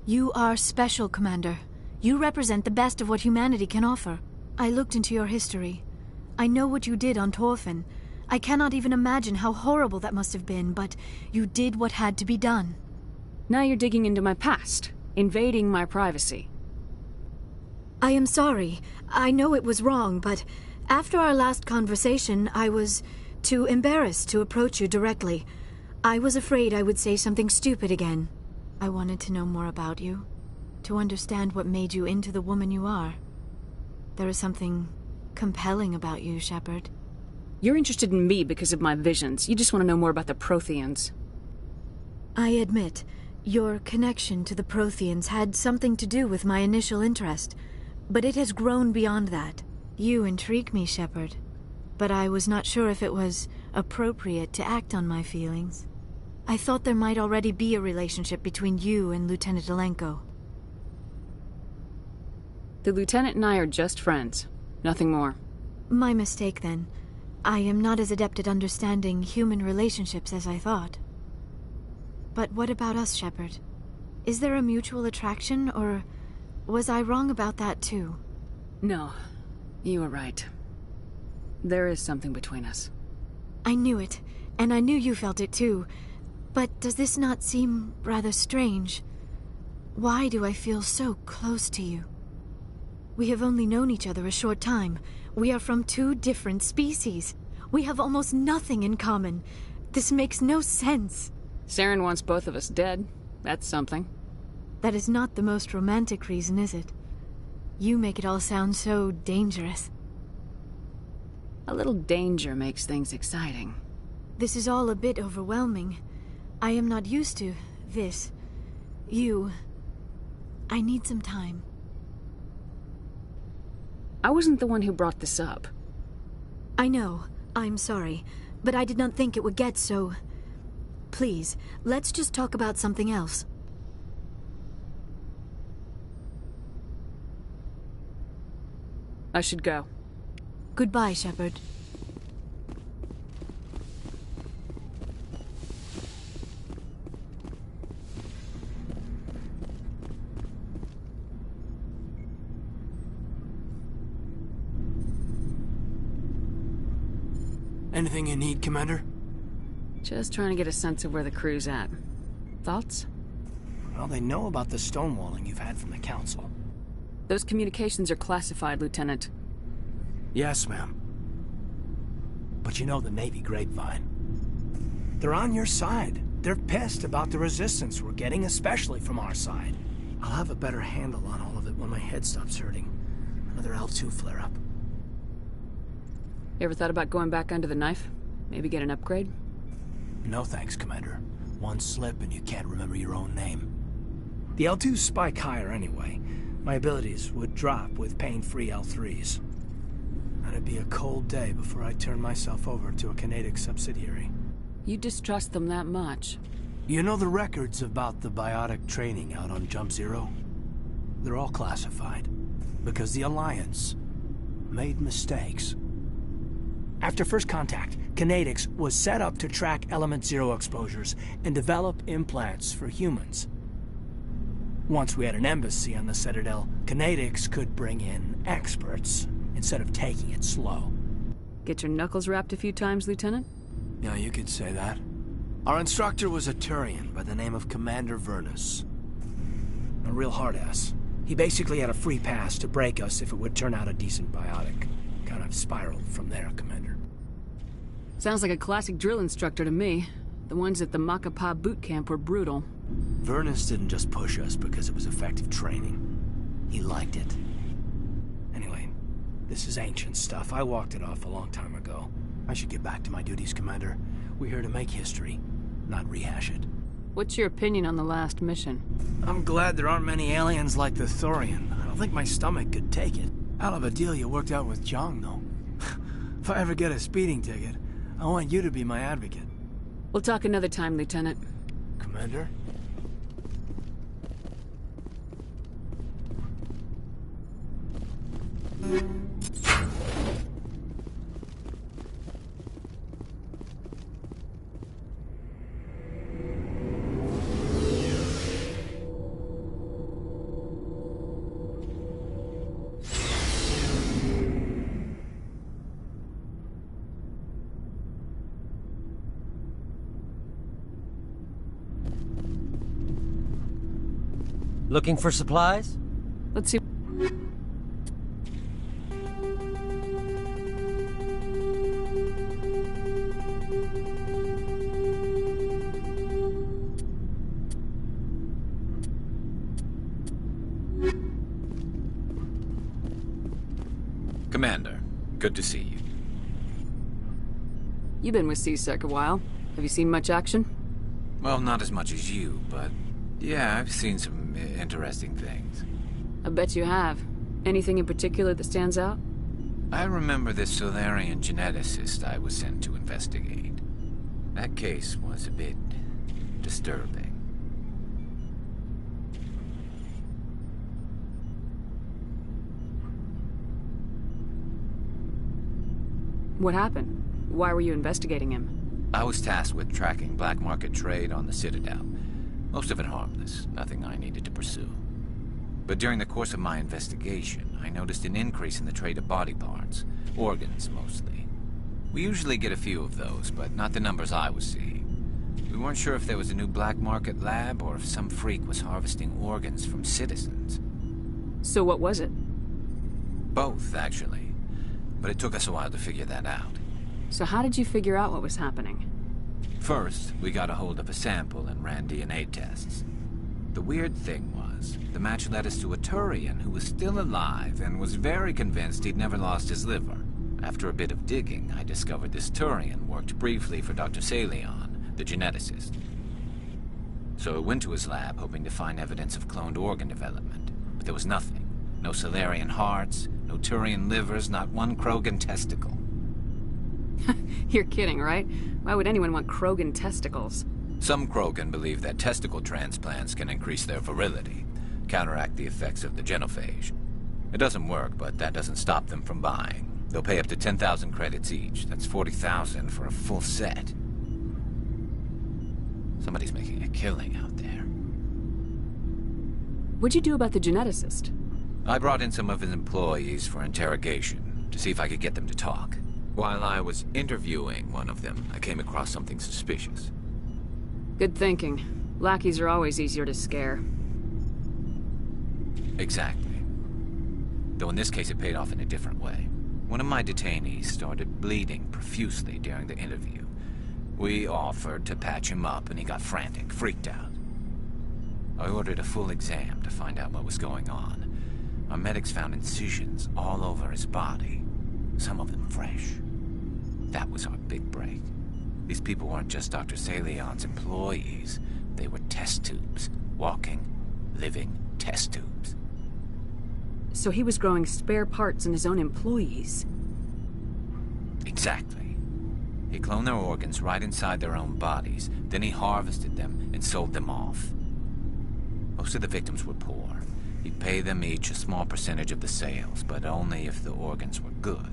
You are special, Commander. You represent the best of what humanity can offer. I looked into your history. I know what you did on Torfin. I cannot even imagine how horrible that must have been, but you did what had to be done. Now you're digging into my past, invading my privacy. I am sorry. I know it was wrong, but after our last conversation, I was too embarrassed to approach you directly. I was afraid I would say something stupid again. I wanted to know more about you, to understand what made you into the woman you are. There is something compelling about you, Shepard. You're interested in me because of my visions. You just want to know more about the Protheans. I admit, your connection to the Protheans had something to do with my initial interest, but it has grown beyond that. You intrigue me, Shepard, but I was not sure if it was appropriate to act on my feelings. I thought there might already be a relationship between you and Lieutenant Alenko. The Lieutenant and I are just friends. Nothing more. My mistake, then. I am not as adept at understanding human relationships as I thought. But what about us, Shepard? Is there a mutual attraction, or was I wrong about that too? No, you were right. There is something between us. I knew it, and I knew you felt it too. But does this not seem rather strange? Why do I feel so close to you? We have only known each other a short time. We are from two different species. We have almost nothing in common. This makes no sense. Saren wants both of us dead. That's something. That is not the most romantic reason, is it? You make it all sound so dangerous. A little danger makes things exciting. This is all a bit overwhelming. I am not used to this. I need some time. I wasn't the one who brought this up. I know. I'm sorry. But I did not think it would get so... Please, let's just talk about something else. I should go. Goodbye, Shepard. Anything you need, Commander? Just trying to get a sense of where the crew's at. Thoughts? Well, they know about the stonewalling you've had from the Council. Those communications are classified, Lieutenant. Yes, ma'am. But you know the Navy grapevine. They're on your side. They're pissed about the resistance we're getting, especially from our side. I'll have a better handle on all of it when my head stops hurting. Another L2 flare-up. You ever thought about going back under the knife? Maybe get an upgrade? No thanks, Commander. One slip and you can't remember your own name. The L2s spike higher anyway. My abilities would drop with pain-free L3s. And it'd be a cold day before I turn myself over to a Canadic subsidiary. You distrust them that much? You know the records about the biotic training out on Jump Zero? They're all classified. Because the Alliance made mistakes. After first contact, Canadics was set up to track Element Zero exposures and develop implants for humans. Once we had an embassy on the Citadel, Canadics could bring in experts instead of taking it slow. Get your knuckles rapped a few times, Lieutenant? Yeah, you could say that. Our instructor was a Turian by the name of Commander Vernus. A real hard-ass. He basically had a free pass to break us if it would turn out a decent biotic. Kind of spiraled from there, Commander. Sounds like a classic drill instructor to me. The ones at the Macapa boot camp were brutal. Vernus didn't just push us because it was effective training. He liked it. Anyway, this is ancient stuff. I walked it off a long time ago. I should get back to my duties, Commander. We're here to make history, not rehash it. What's your opinion on the last mission? I'm glad there aren't many aliens like the Thorian. I don't think my stomach could take it. Hell of a deal you worked out with Jong, though. If I ever get a speeding ticket, I want you to be my advocate. We'll talk another time, Lieutenant. Commander? Looking for supplies? Let's see. Commander, good to see you. You've been with C-Sec a while. Have you seen much action? Well, not as much as you, but yeah, I've seen some interesting things. I bet you have. Anything in particular that stands out? I remember this Solarian geneticist I was sent to investigate. That case was a bit disturbing. What happened? Why were you investigating him? I was tasked with tracking black market trade on the Citadel. Most of it harmless, nothing I needed to pursue. But during the course of my investigation, I noticed an increase in the trade of body parts, organs mostly. We usually get a few of those, but not the numbers I was seeing. We weren't sure if there was a new black market lab or if some freak was harvesting organs from citizens. So what was it? Both, actually. But it took us a while to figure that out. So how did you figure out what was happening? First, we got a hold of a sample and ran DNA tests. The weird thing was, the match led us to a Turian who was still alive and was very convinced he'd never lost his liver. After a bit of digging, I discovered this Turian worked briefly for Dr. Salion, the geneticist. So I went to his lab hoping to find evidence of cloned organ development, but there was nothing. No Solarian hearts, no Turian livers, not one Krogan testicle. You're kidding, right? Why would anyone want Krogan testicles? Some Krogan believe that testicle transplants can increase their virility, counteract the effects of the genophage. It doesn't work, but that doesn't stop them from buying. They'll pay up to 10,000 credits each. That's 40,000 for a full set. Somebody's making a killing out there. What'd you do about the geneticist? I brought in some of his employees for interrogation, to see if I could get them to talk. While I was interviewing one of them, I came across something suspicious. Good thinking. Lackeys are always easier to scare. Exactly. Though in this case it paid off in a different way. One of my detainees started bleeding profusely during the interview. We offered to patch him up and he got frantic, freaked out. I ordered a full exam to find out what was going on. Our medics found incisions all over his body, some of them fresh. That was our big break. These people weren't just Dr. Salion's employees. They were test tubes. Walking, living test tubes. So he was growing spare parts in his own employees? Exactly. He cloned their organs right inside their own bodies. Then he harvested them and sold them off. Most of the victims were poor. He'd pay them each a small percentage of the sales, but only if the organs were good.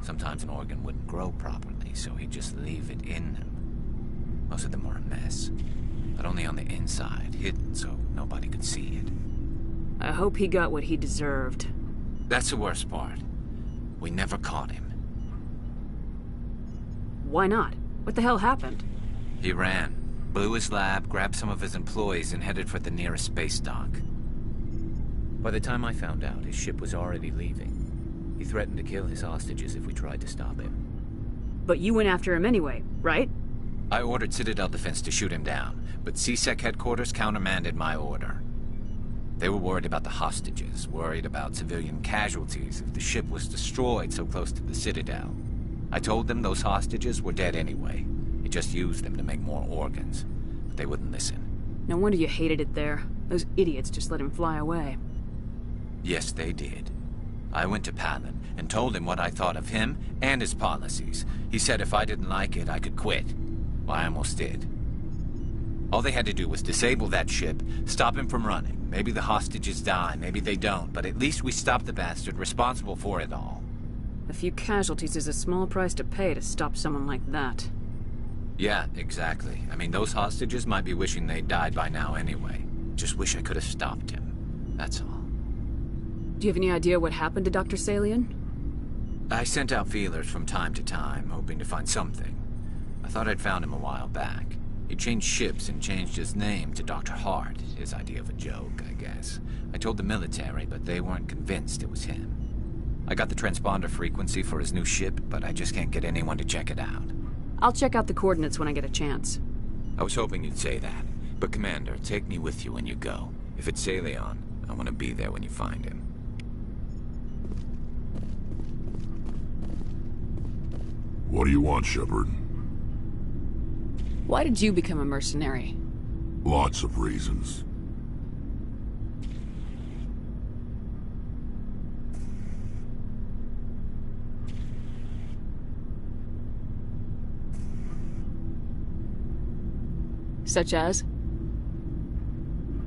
Sometimes an organ wouldn't grow properly, so he'd just leave it in them. Most of them were a mess, but only on the inside, hidden so nobody could see it. I hope he got what he deserved. That's the worst part. We never caught him. Why not? What the hell happened? He ran, blew his lab, grabbed some of his employees, and headed for the nearest space dock. By the time I found out, his ship was already leaving. He threatened to kill his hostages if we tried to stop him. But you went after him anyway, right? I ordered Citadel Defense to shoot him down, but C-Sec headquarters countermanded my order. They were worried about the hostages, worried about civilian casualties if the ship was destroyed so close to the Citadel. I told them those hostages were dead anyway. He just used them to make more organs. But they wouldn't listen. No wonder you hated it there. Those idiots just let him fly away. Yes, they did. I went to Palin and told him what I thought of him and his policies. He said if I didn't like it, I could quit. Well, I almost did. All they had to do was disable that ship, stop him from running. Maybe the hostages die, maybe they don't, but at least we stopped the bastard responsible for it all. A few casualties is a small price to pay to stop someone like that. Yeah, exactly. I mean, those hostages might be wishing they'd died by now anyway. Just wish I could have stopped him. That's all. Do you have any idea what happened to Dr. Salion? I sent out feelers from time to time, hoping to find something. I thought I'd found him a while back. He changed ships and changed his name to Dr. Hart, his idea of a joke, I guess. I told the military, but they weren't convinced it was him. I got the transponder frequency for his new ship, but I just can't get anyone to check it out. I'll check out the coordinates when I get a chance. I was hoping you'd say that. But Commander, take me with you when you go. If it's Saleon, I want to be there when you find him. What do you want, Shepard? Why did you become a mercenary? Lots of reasons. Such as?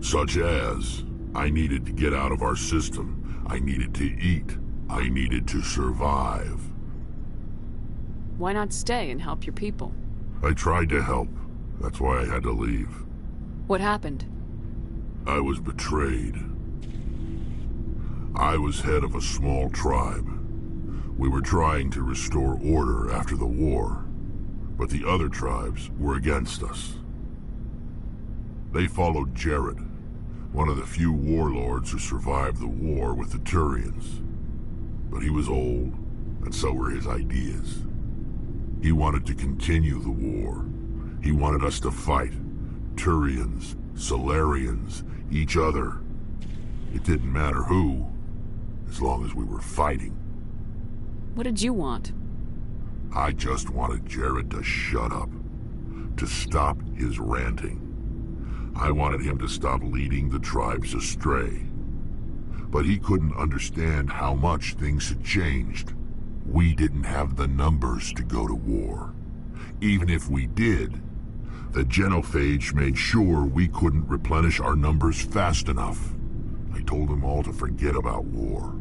Such as, I needed to get out of our system. I needed to eat. I needed to survive. Why not stay and help your people? I tried to help. That's why I had to leave. What happened? I was betrayed. I was head of a small tribe. We were trying to restore order after the war, but the other tribes were against us. They followed Jared, one of the few warlords who survived the war with the Turians. But he was old, and so were his ideas. He wanted to continue the war. He wanted us to fight. Turians, Solarians, each other. It didn't matter who, as long as we were fighting. What did you want? I just wanted Jared to shut up, to stop his ranting. I wanted him to stop leading the tribes astray. But he couldn't understand how much things had changed. We didn't have the numbers to go to war. Even if we did, the genophage made sure we couldn't replenish our numbers fast enough. I told them all to forget about war.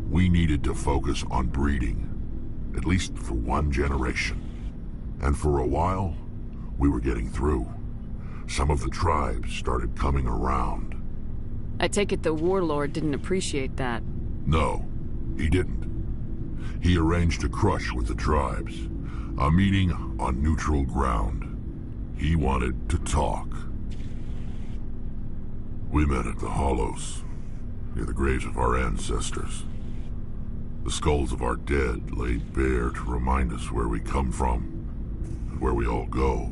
We needed to focus on breeding, at least for one generation. And for a while, we were getting through. Some of the tribes started coming around. I take it the warlord didn't appreciate that. No, he didn't. He arranged a crush with the tribes, a meeting on neutral ground. He wanted to talk. We met at the Hollows, near the graves of our ancestors. The skulls of our dead laid bare to remind us where we come from and where we all go.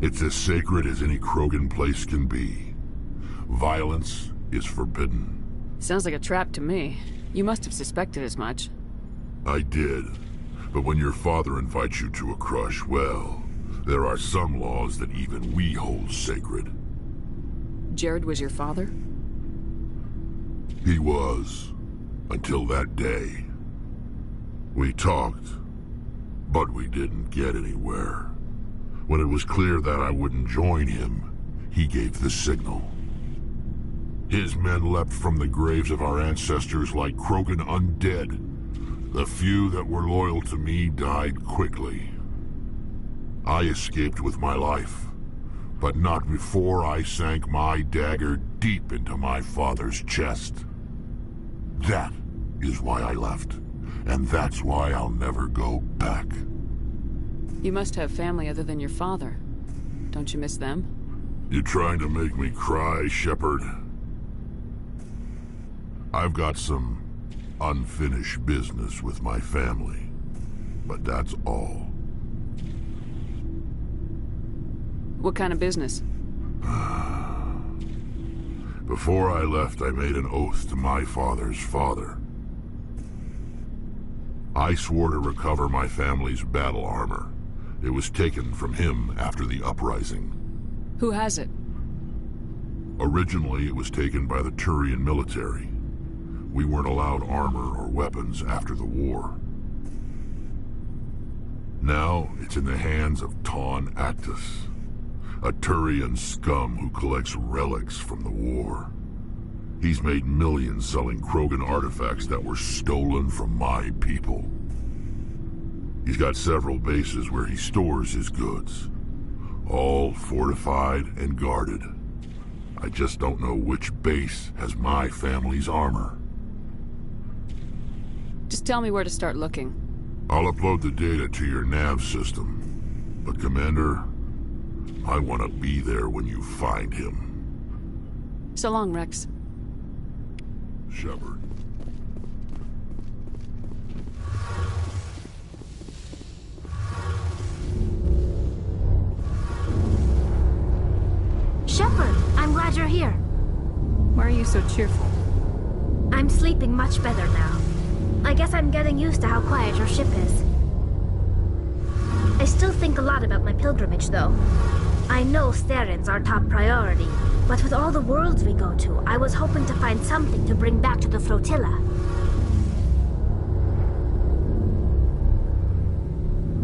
It's as sacred as any Krogan place can be. Violence is forbidden. Sounds like a trap to me. You must have suspected as much. I did. But when your father invites you to a crush, well, there are some laws that even we hold sacred. Jared was your father? He was. Until that day. We talked, but we didn't get anywhere. When it was clear that I wouldn't join him, he gave the signal. His men leapt from the graves of our ancestors like Krogan undead. The few that were loyal to me died quickly. I escaped with my life, but not before I sank my dagger deep into my father's chest. That is why I left, and that's why I'll never go back. You must have family other than your father. Don't you miss them? You trying to make me cry, Shepard? I've got some unfinished business with my family, but that's all. What kind of business? Before I left, I made an oath to my father's father. I swore to recover my family's battle armor. It was taken from him after the uprising. Who has it? Originally, it was taken by the Turian military. We weren't allowed armor or weapons after the war. Now, it's in the hands of Taun Actus, a Turian scum who collects relics from the war. He's made millions selling Krogan artifacts that were stolen from my people. He's got several bases where he stores his goods, all fortified and guarded. I just don't know which base has my family's armor. Just tell me where to start looking. I'll upload the data to your nav system. But Commander, I want to be there when you find him. So long, Rex. Shepard. Shepard, I'm glad you're here. Why are you so cheerful? I'm sleeping much better now. I guess I'm getting used to how quiet your ship is. I still think a lot about my pilgrimage, though. I know Starin's our top priority, but with all the worlds we go to, I was hoping to find something to bring back to the flotilla.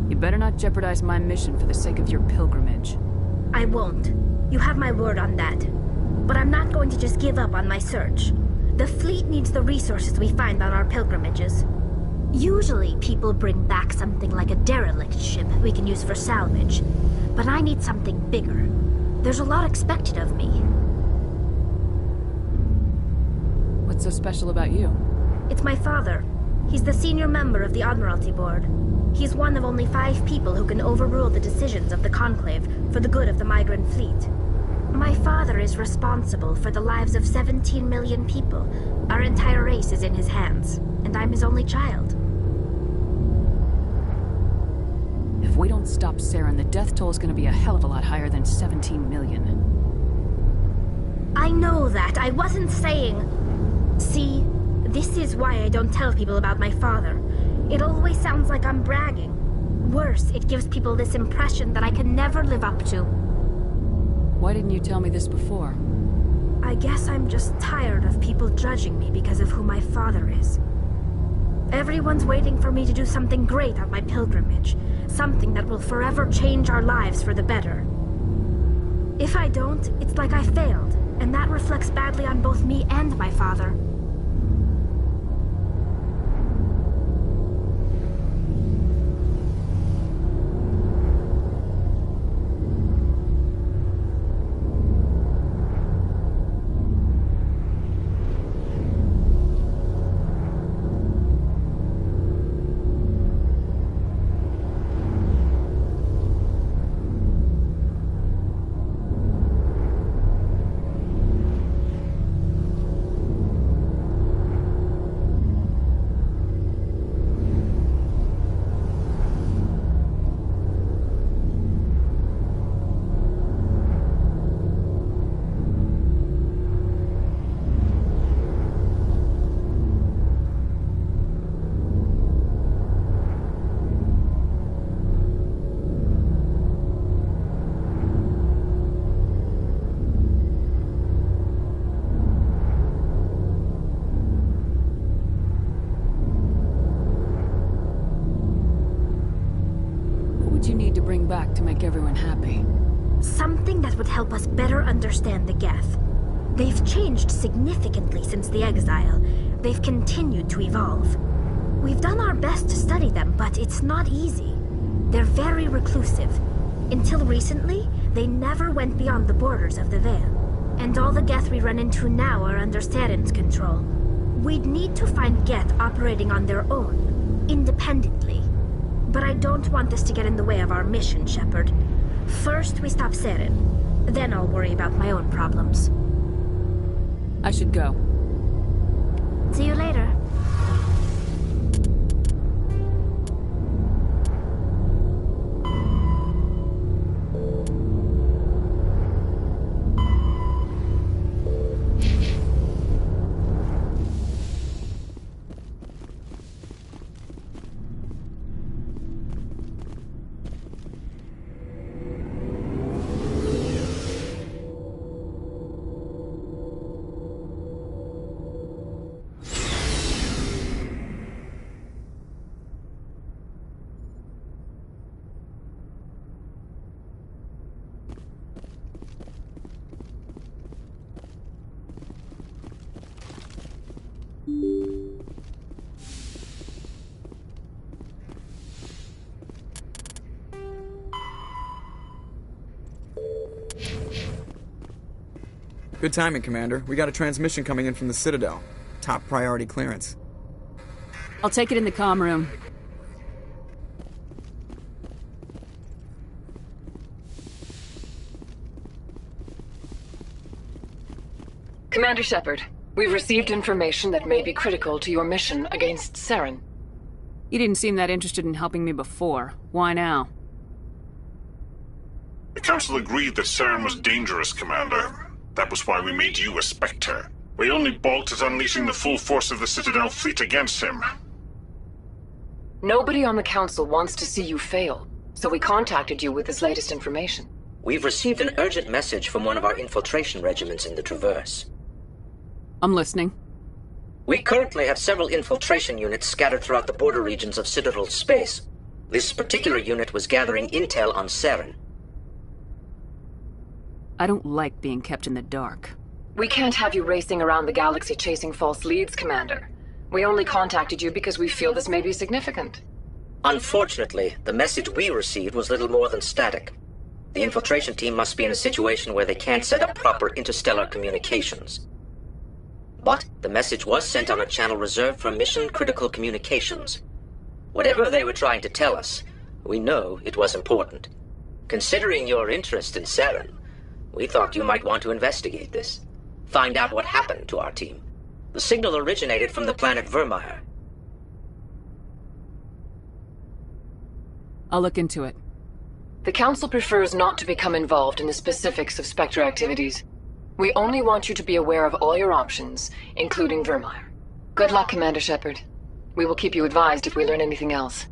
You better not jeopardize my mission for the sake of your pilgrimage. I won't. You have my word on that. But I'm not going to just give up on my search. The fleet needs the resources we find on our pilgrimages. Usually, people bring back something like a derelict ship we can use for salvage. But I need something bigger. There's a lot expected of me. What's so special about you? It's my father. He's the senior member of the Admiralty Board. He's one of only 5 people who can overrule the decisions of the Conclave for the good of the migrant fleet. My father is responsible for the lives of 17 million people. Our entire race is in his hands, and I'm his only child. If we don't stop Saren, the death toll is going to be a hell of a lot higher than 17 million. I know that. I wasn't saying... See, this is why I don't tell people about my father. It always sounds like I'm bragging. Worse, it gives people this impression that I can never live up to. Why didn't you tell me this before? I guess I'm just tired of people judging me because of who my father is. Everyone's waiting for me to do something great on my pilgrimage. Something that will forever change our lives for the better. If I don't, it's like I failed, and that reflects badly on both me and my father. Back to make everyone happy. Something that would help us better understand the Geth. They've changed significantly since the exile. They've continued to evolve. We've done our best to study them, but it's not easy. They're very reclusive. Until recently, they never went beyond the borders of the Veil. And all the Geth we run into now are under Saren's control. We'd need to find Geth operating on their own, independently. But I don't want this to get in the way of our mission, Shepard. First, we stop Saren. Then I'll worry about my own problems. I should go. See you later. Good timing, Commander. We got a transmission coming in from the Citadel. Top priority clearance. I'll take it in the comm room. Commander Shepard, we've received information that may be critical to your mission against Saren. You didn't seem that interested in helping me before. Why now? The Council agreed that Saren was dangerous, Commander. That was why we made you a Spectre. We only balked at unleashing the full force of the Citadel fleet against him. Nobody on the Council wants to see you fail, so we contacted you with this latest information. We've received an urgent message from one of our infiltration regiments in the Traverse. I'm listening. We currently have several infiltration units scattered throughout the border regions of Citadel space. This particular unit was gathering intel on Saren. I don't like being kept in the dark. We can't have you racing around the galaxy chasing false leads, Commander. We only contacted you because we feel this may be significant. Unfortunately, the message we received was little more than static. The infiltration team must be in a situation where they can't set up proper interstellar communications. But the message was sent on a channel reserved for mission-critical communications. Whatever they were trying to tell us, we know it was important. Considering your interest in Saren, we thought you might want to investigate this. Find out what happened to our team. The signal originated from the planet Vermeer. I'll look into it. The Council prefers not to become involved in the specifics of Spectre activities. We only want you to be aware of all your options, including Vermeer. Good luck, Commander Shepard. We will keep you advised if we learn anything else.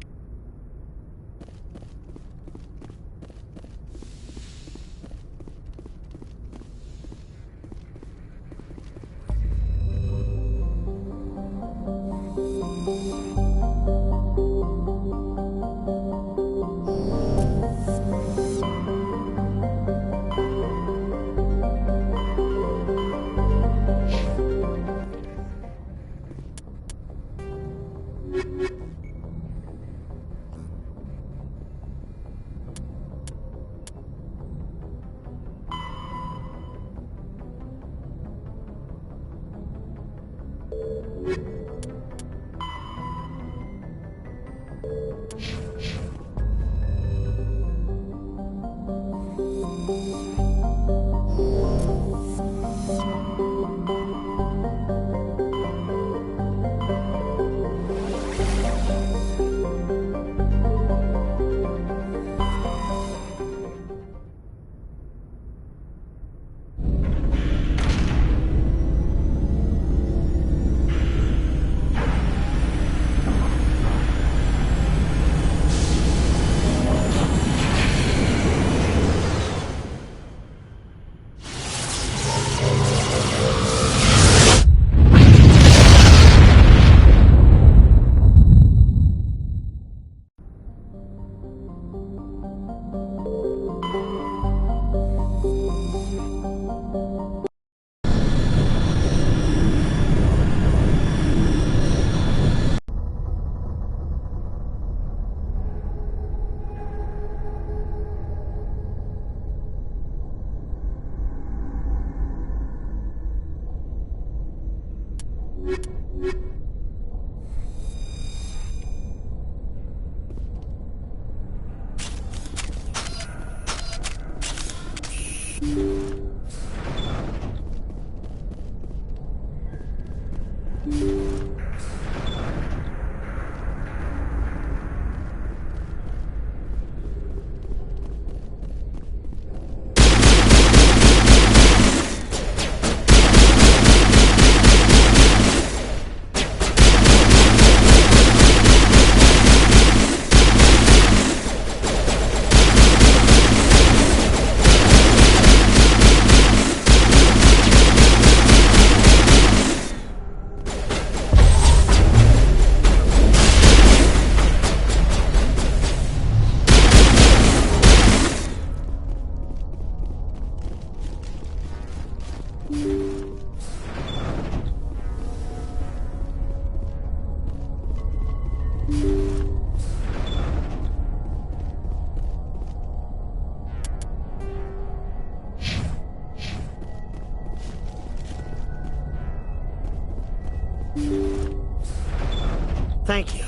Thank you.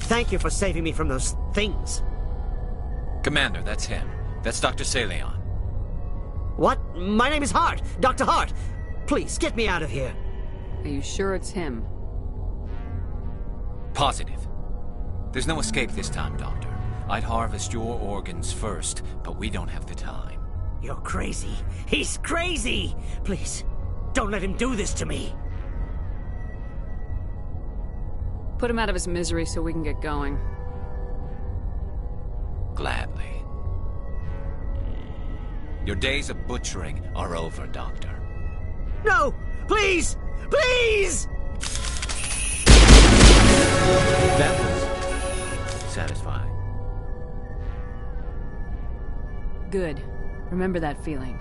Thank you for saving me from those things. Commander, that's him. That's Dr. Saleon. What? My name is Hart. Dr. Hart. Please, get me out of here. Are you sure it's him? Positive. There's no escape this time, Doctor. I'd harvest your organs first, but we don't have the time. You're crazy. He's crazy! Please, don't let him do this to me. Put him out of his misery so we can get going. Gladly. Your days of butchering are over, Doctor. No! Please! Please! That was satisfying. Good. Remember that feeling.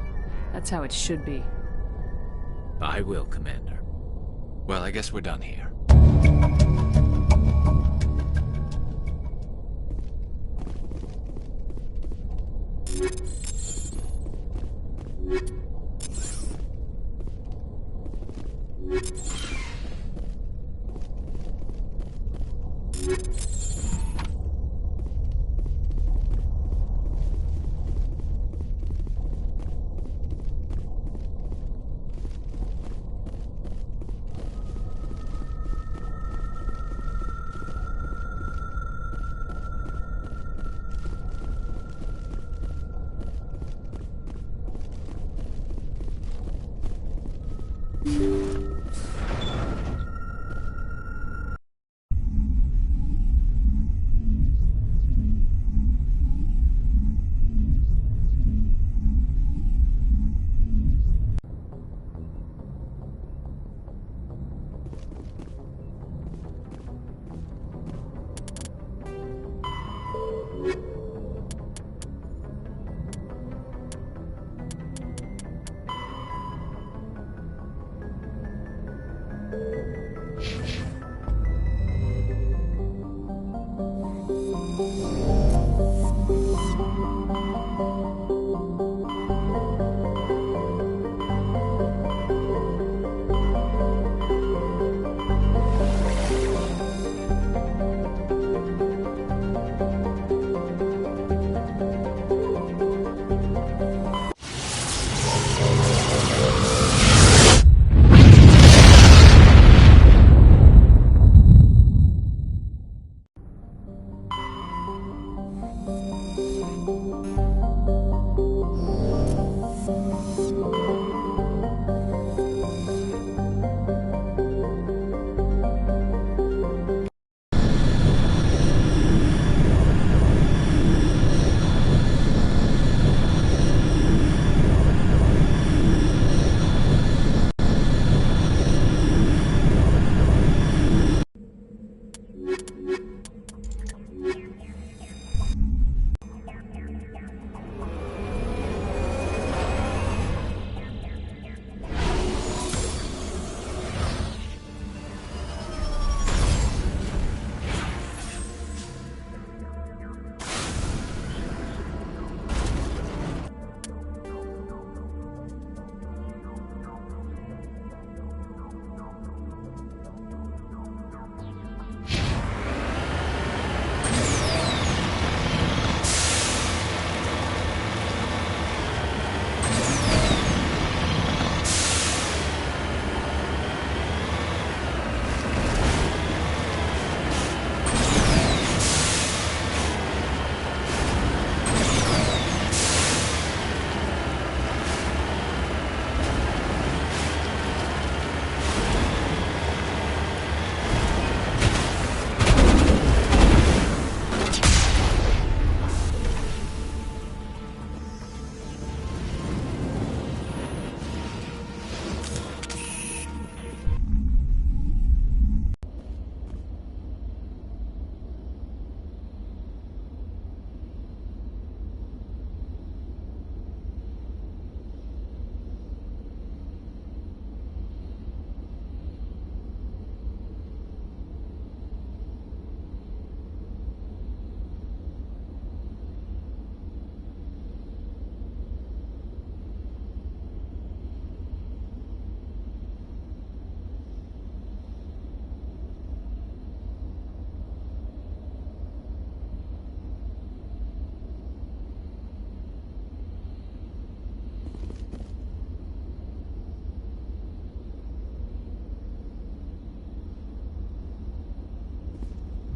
That's how it should be. I will, Commander. Well, I guess we're done here.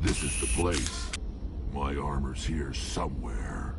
This is the place. My armor's here somewhere.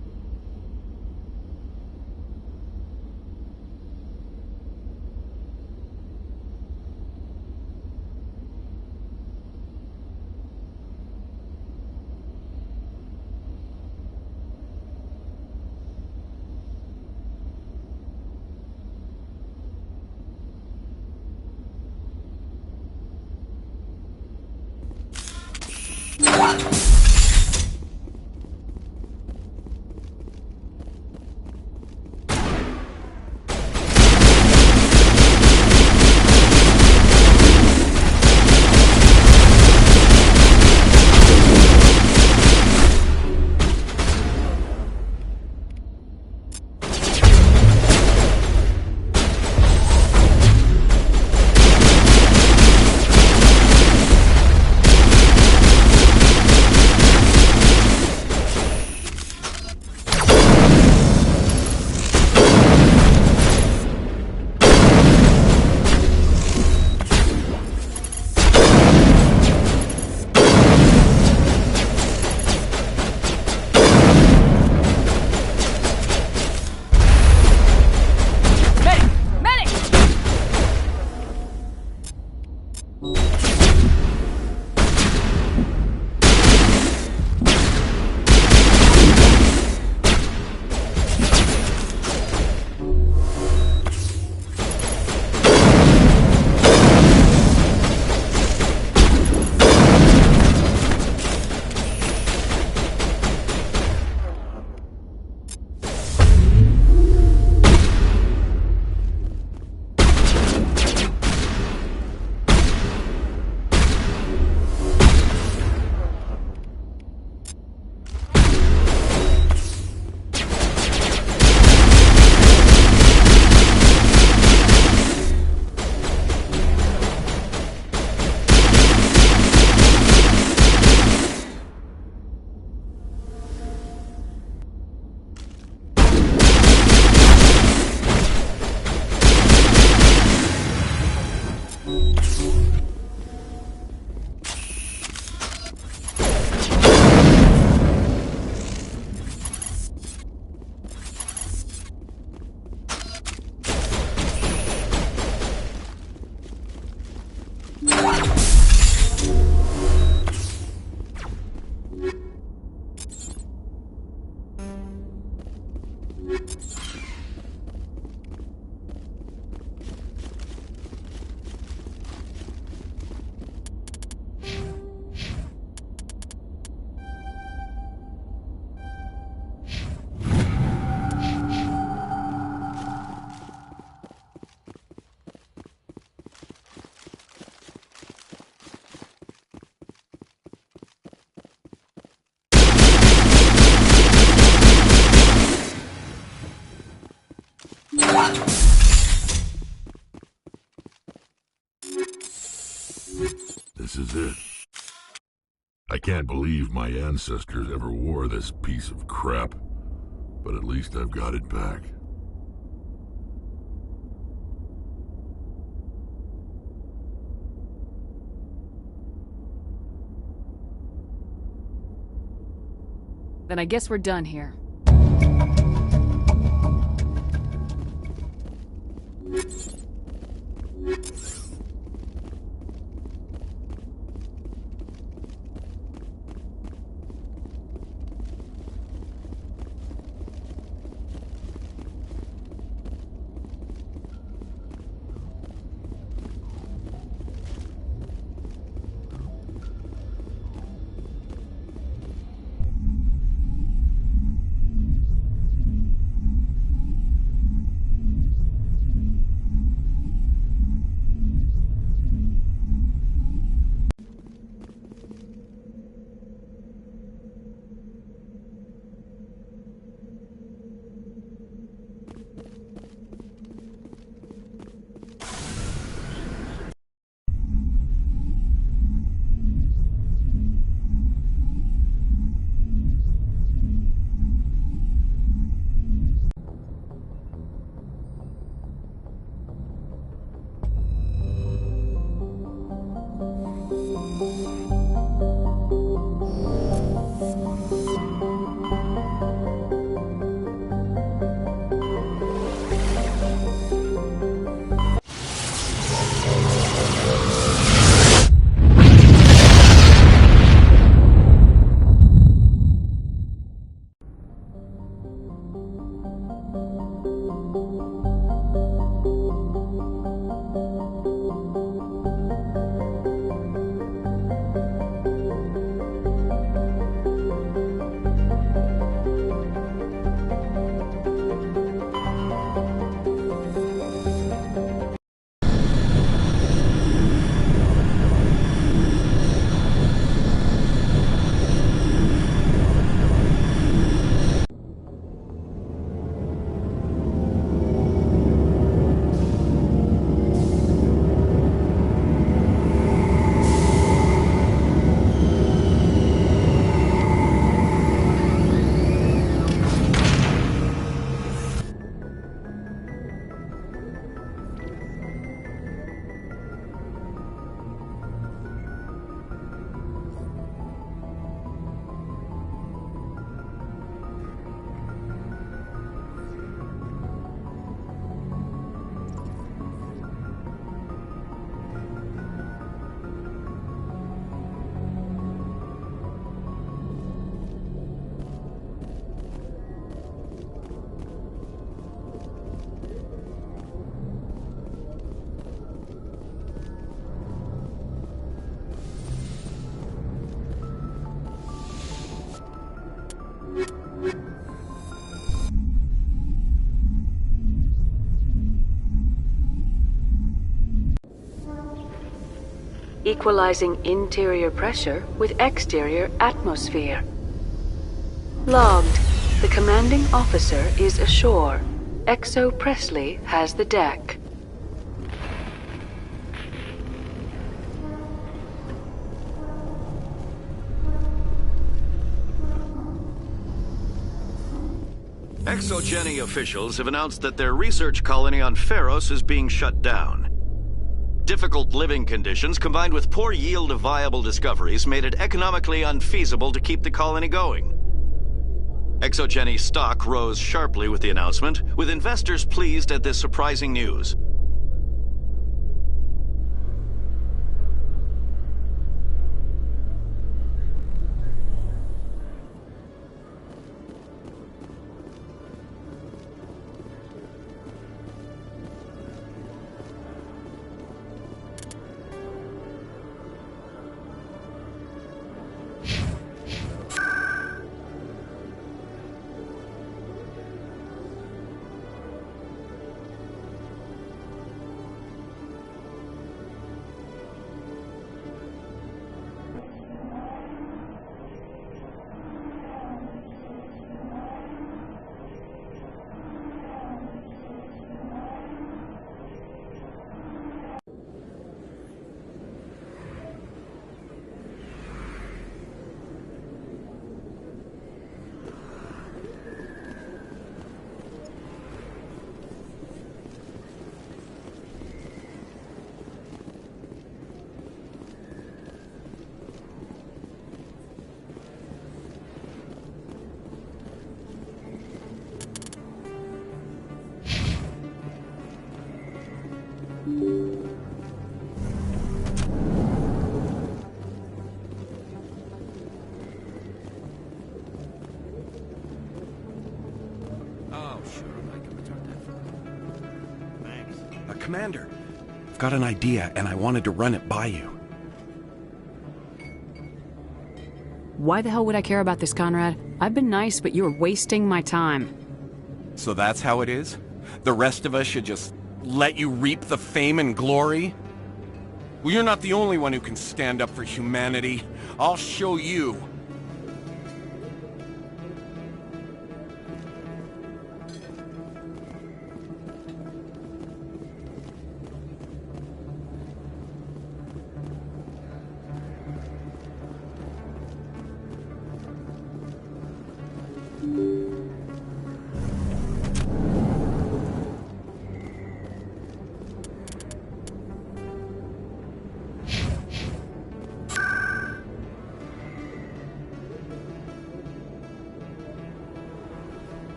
This is it. I can't believe my ancestors ever wore this piece of crap, but at least I've got it back. Then I guess we're done here. equalizing interior pressure with exterior atmosphere. Logged. The commanding officer is ashore. XO Presley has the deck. Exogeny officials have announced that their research colony on Pharos is being shut down. Difficult living conditions combined with poor yield of viable discoveries made it economically unfeasible to keep the colony going. Exogeny stock rose sharply with the announcement, with investors pleased at this surprising news. Commander, I've got an idea, and I wanted to run it by you. Why the hell would I care about this, Conrad? I've been nice, but you're wasting my time. So that's how it is? The rest of us should just let you reap the fame and glory? Well, you're not the only one who can stand up for humanity. I'll show you.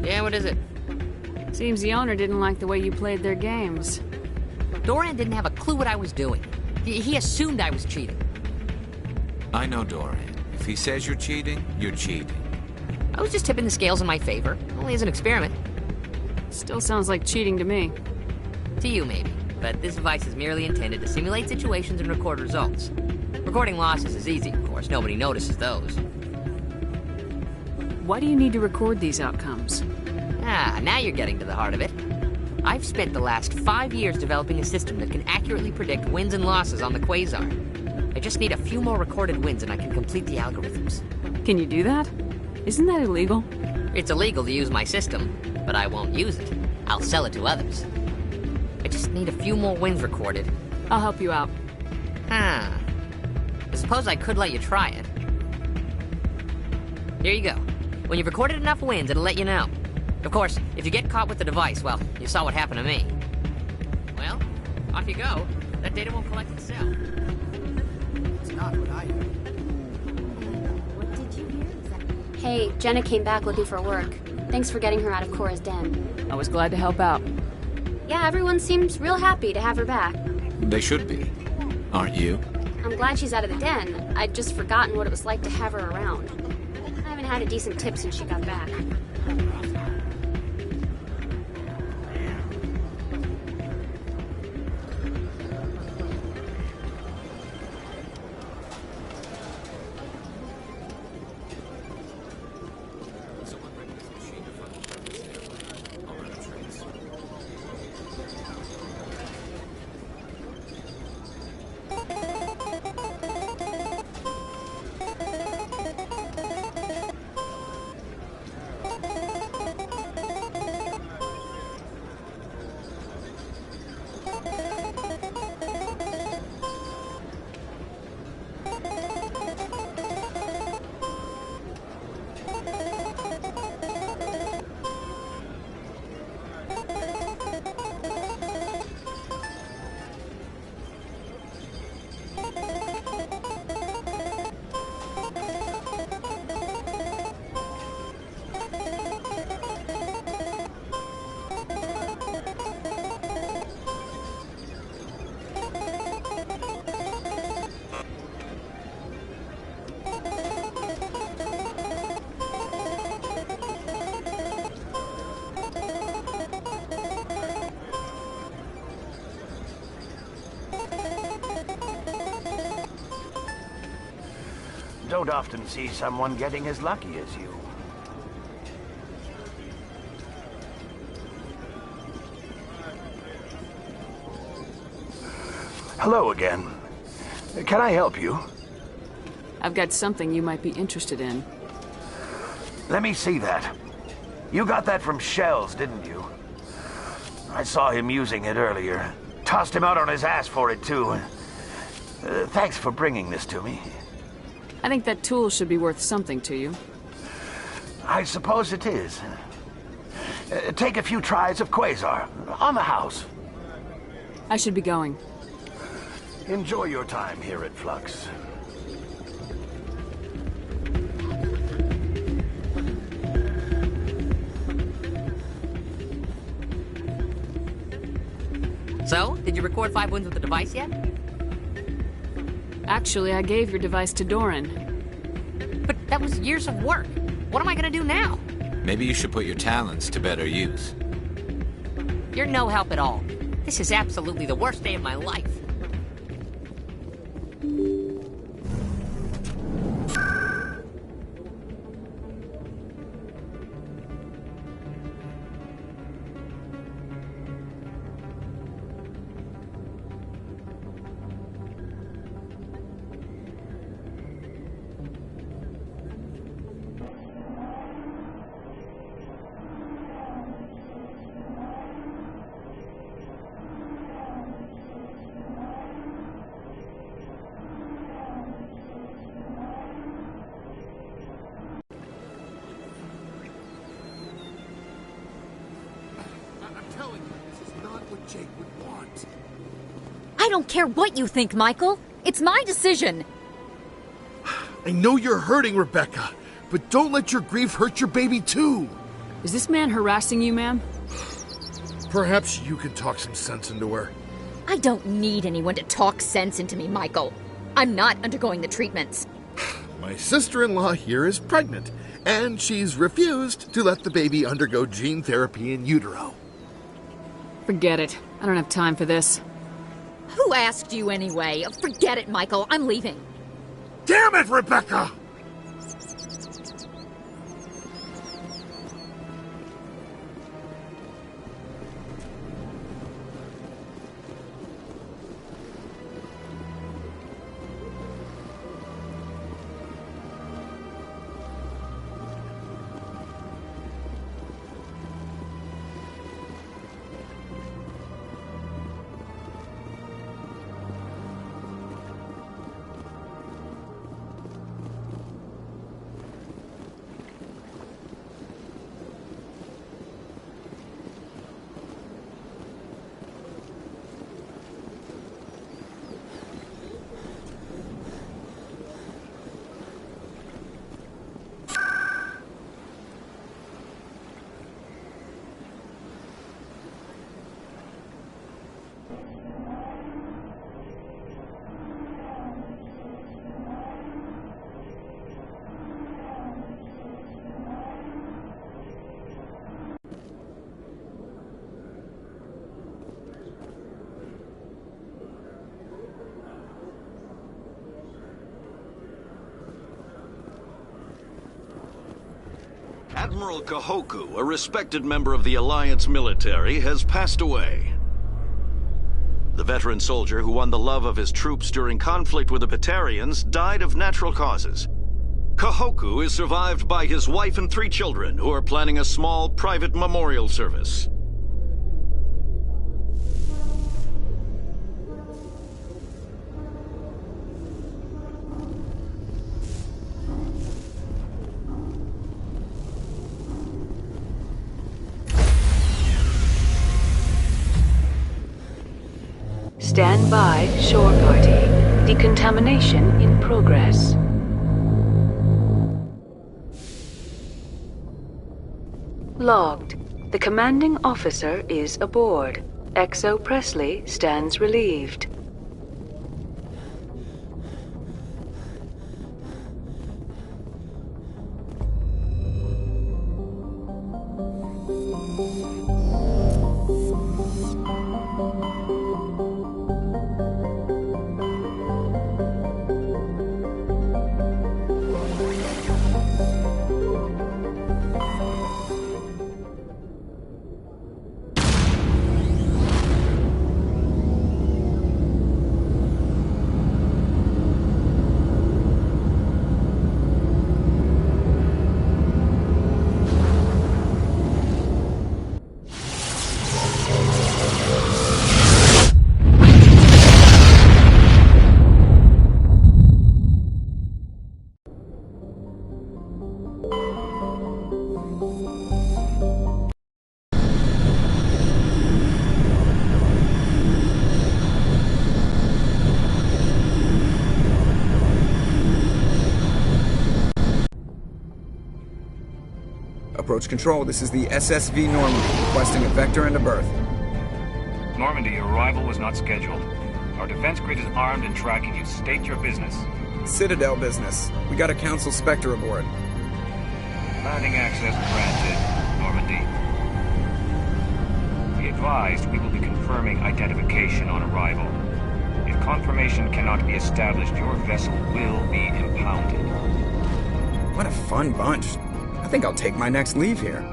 Yeah, what is it? Seems the owner didn't like the way you played their games. Doran didn't have a clue what I was doing. He assumed I was cheating. I know Doran. If he says you're cheating, you're cheating. I was just tipping the scales in my favor, only as an experiment. Still sounds like cheating to me. To you, maybe. But this device is merely intended to simulate situations and record results. Recording losses is easy, of course. Nobody notices those. Why do you need to record these outcomes? Ah, now you're getting to the heart of it. I've spent the last 5 years developing a system that can accurately predict wins and losses on the Quasar. I just need a few more recorded wins and I can complete the algorithms. Can you do that? Isn't that illegal? It's illegal to use my system, but I won't use it. I'll sell it to others. I just need a few more wins recorded. I'll help you out. I suppose I could let you try it. Here you go. When you've recorded enough wins, it'll let you know. Of course, if you get caught with the device, well, you saw what happened to me. Well, off you go. That data won't collect itself. It's not what I heard. Hey, Jenna came back looking for work. Thanks for getting her out of Cora's den. I was glad to help out. Yeah, everyone seems real happy to have her back. They should be. Aren't you? I'm glad she's out of the den. I'd just forgotten what it was like to have her around. I haven't had a decent tip since she got back. Don't often see someone getting as lucky as you. Hello again. Can I help you? I've got something you might be interested in. Let me see that. You got that from Shells, didn't you? I saw him using it earlier. Tossed him out on his ass for it, too. Thanks for bringing this to me. I think that tool should be worth something to you. I suppose it is. Take a few tries of Quasar. On the house. I should be going. Enjoy your time here at Flux. So, did you record 5 wins with the device yet? Actually, I gave your device to Doran. But that was years of work. What am I gonna do now? Maybe you should put your talents to better use. You're no help at all. This is absolutely the worst day of my life. I don't care what you think, Michael. It's my decision. I know you're hurting, Rebecca, but don't let your grief hurt your baby, too. Is this man harassing you, ma'am? Perhaps you can talk some sense into her. I don't need anyone to talk sense into me, Michael. I'm not undergoing the treatments. My sister-in-law here is pregnant, and she's refused to let the baby undergo gene therapy in utero. Forget it. I don't have time for this. Who asked you anyway? Forget it, Michael. I'm leaving. Damn it, Rebecca! Admiral Kahoku, a respected member of the Alliance military, has passed away. The veteran soldier who won the love of his troops during conflict with the Batarians died of natural causes. Kahoku is survived by his wife and 3 children, who are planning a small private memorial service. Stand by, shore party. Decontamination in progress. Logged. The commanding officer is aboard. XO Presley stands relieved. Approach control, this is the SSV Normandy, requesting a vector and a berth. Normandy, your arrival was not scheduled. Our defense grid is armed and tracking you. State your business. Citadel business. We got a Council Spectre aboard. Landing access granted, Normandy. Be advised, we will be confirming identification on arrival. If confirmation cannot be established, your vessel will be impounded. What a fun bunch. I think I'll take my next leave here.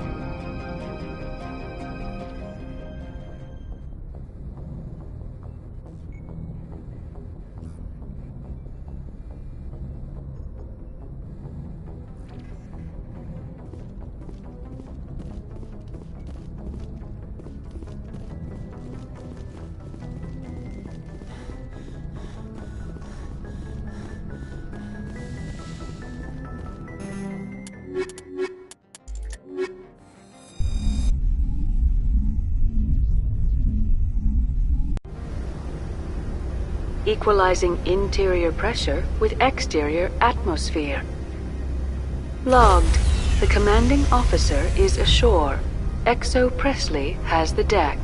Equalizing interior pressure with exterior atmosphere. Logged. The commanding officer is ashore. XO Presley has the deck.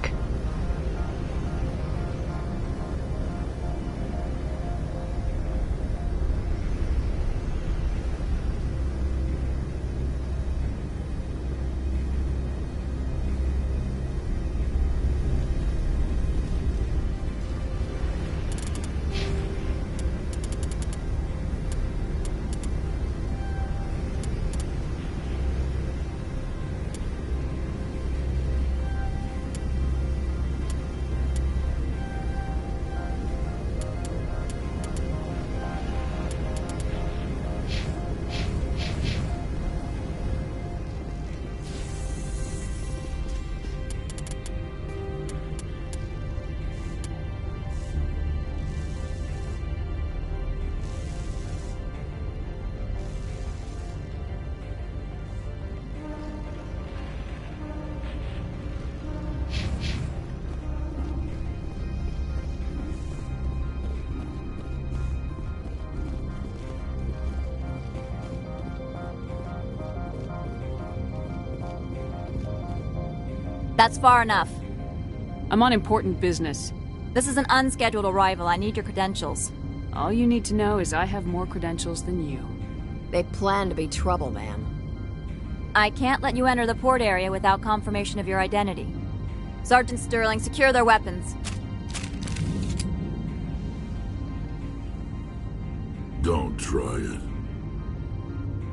That's far enough. I'm on important business. This is an unscheduled arrival. I need your credentials. All you need to know is I have more credentials than you. They plan to be trouble, ma'am. I can't let you enter the port area without confirmation of your identity. Sergeant Sterling, secure their weapons. Don't try it.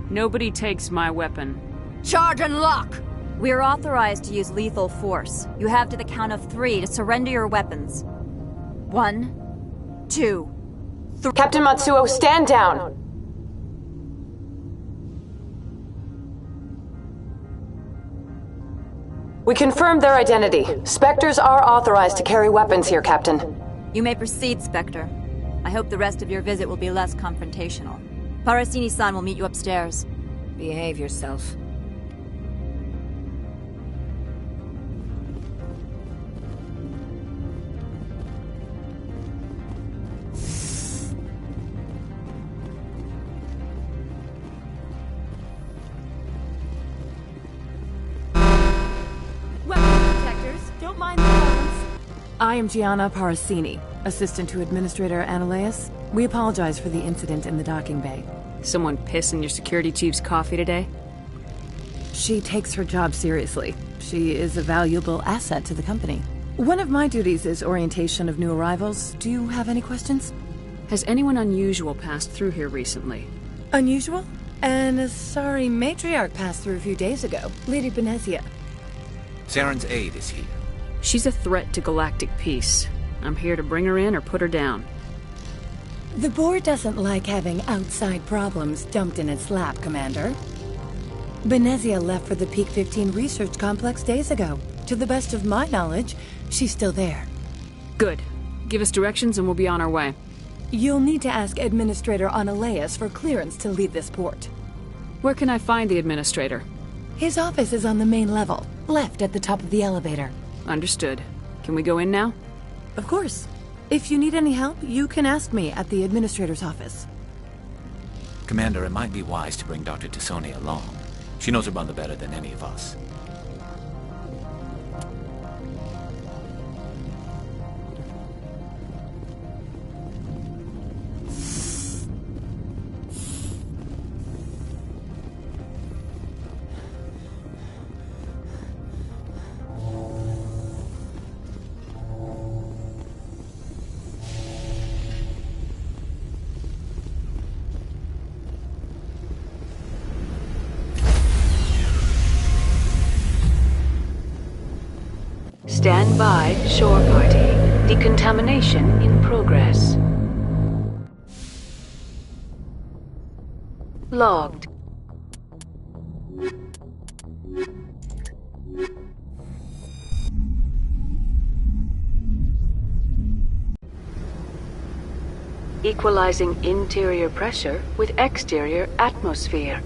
Nobody takes my weapon. Charge and lock! We are authorized to use lethal force. You have to the count of 3 to surrender your weapons. 1, 2, 3. Captain Matsuo, stand down! We confirmed their identity. Spectres are authorized to carry weapons here, Captain. You may proceed, Spectre. I hope the rest of your visit will be less confrontational. Parasini-san will meet you upstairs. Behave yourself. Don't mind the phones. I am Gianna Parasini, assistant to Administrator Ananias. We apologize for the incident in the docking bay. Someone piss in your security chief's coffee today? She takes her job seriously. She is a valuable asset to the company. One of my duties is orientation of new arrivals. Do you have any questions? Has anyone unusual passed through here recently? Unusual? An Asari matriarch passed through a few days ago. Lady Benezia. Saren's aide is here. She's a threat to galactic peace. I'm here to bring her in or put her down. The board doesn't like having outside problems dumped in its lap, Commander. Benezia left for the Peak 15 research complex days ago. To the best of my knowledge, she's still there. Good. Give us directions and we'll be on our way. You'll need to ask Administrator Ananias for clearance to leave this port. Where can I find the Administrator? His office is on the main level, left at the top of the elevator. Understood. Can we go in now? Of course. If you need any help, you can ask me at the Administrator's office. Commander, it might be wise to bring Dr. Tassoni along. She knows her mother better than any of us. Stand by, shore party. Decontamination in progress. Logged. Equalizing interior pressure with exterior atmosphere.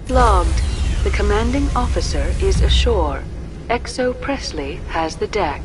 Logged. The commanding officer is ashore. Exo Presley has the deck.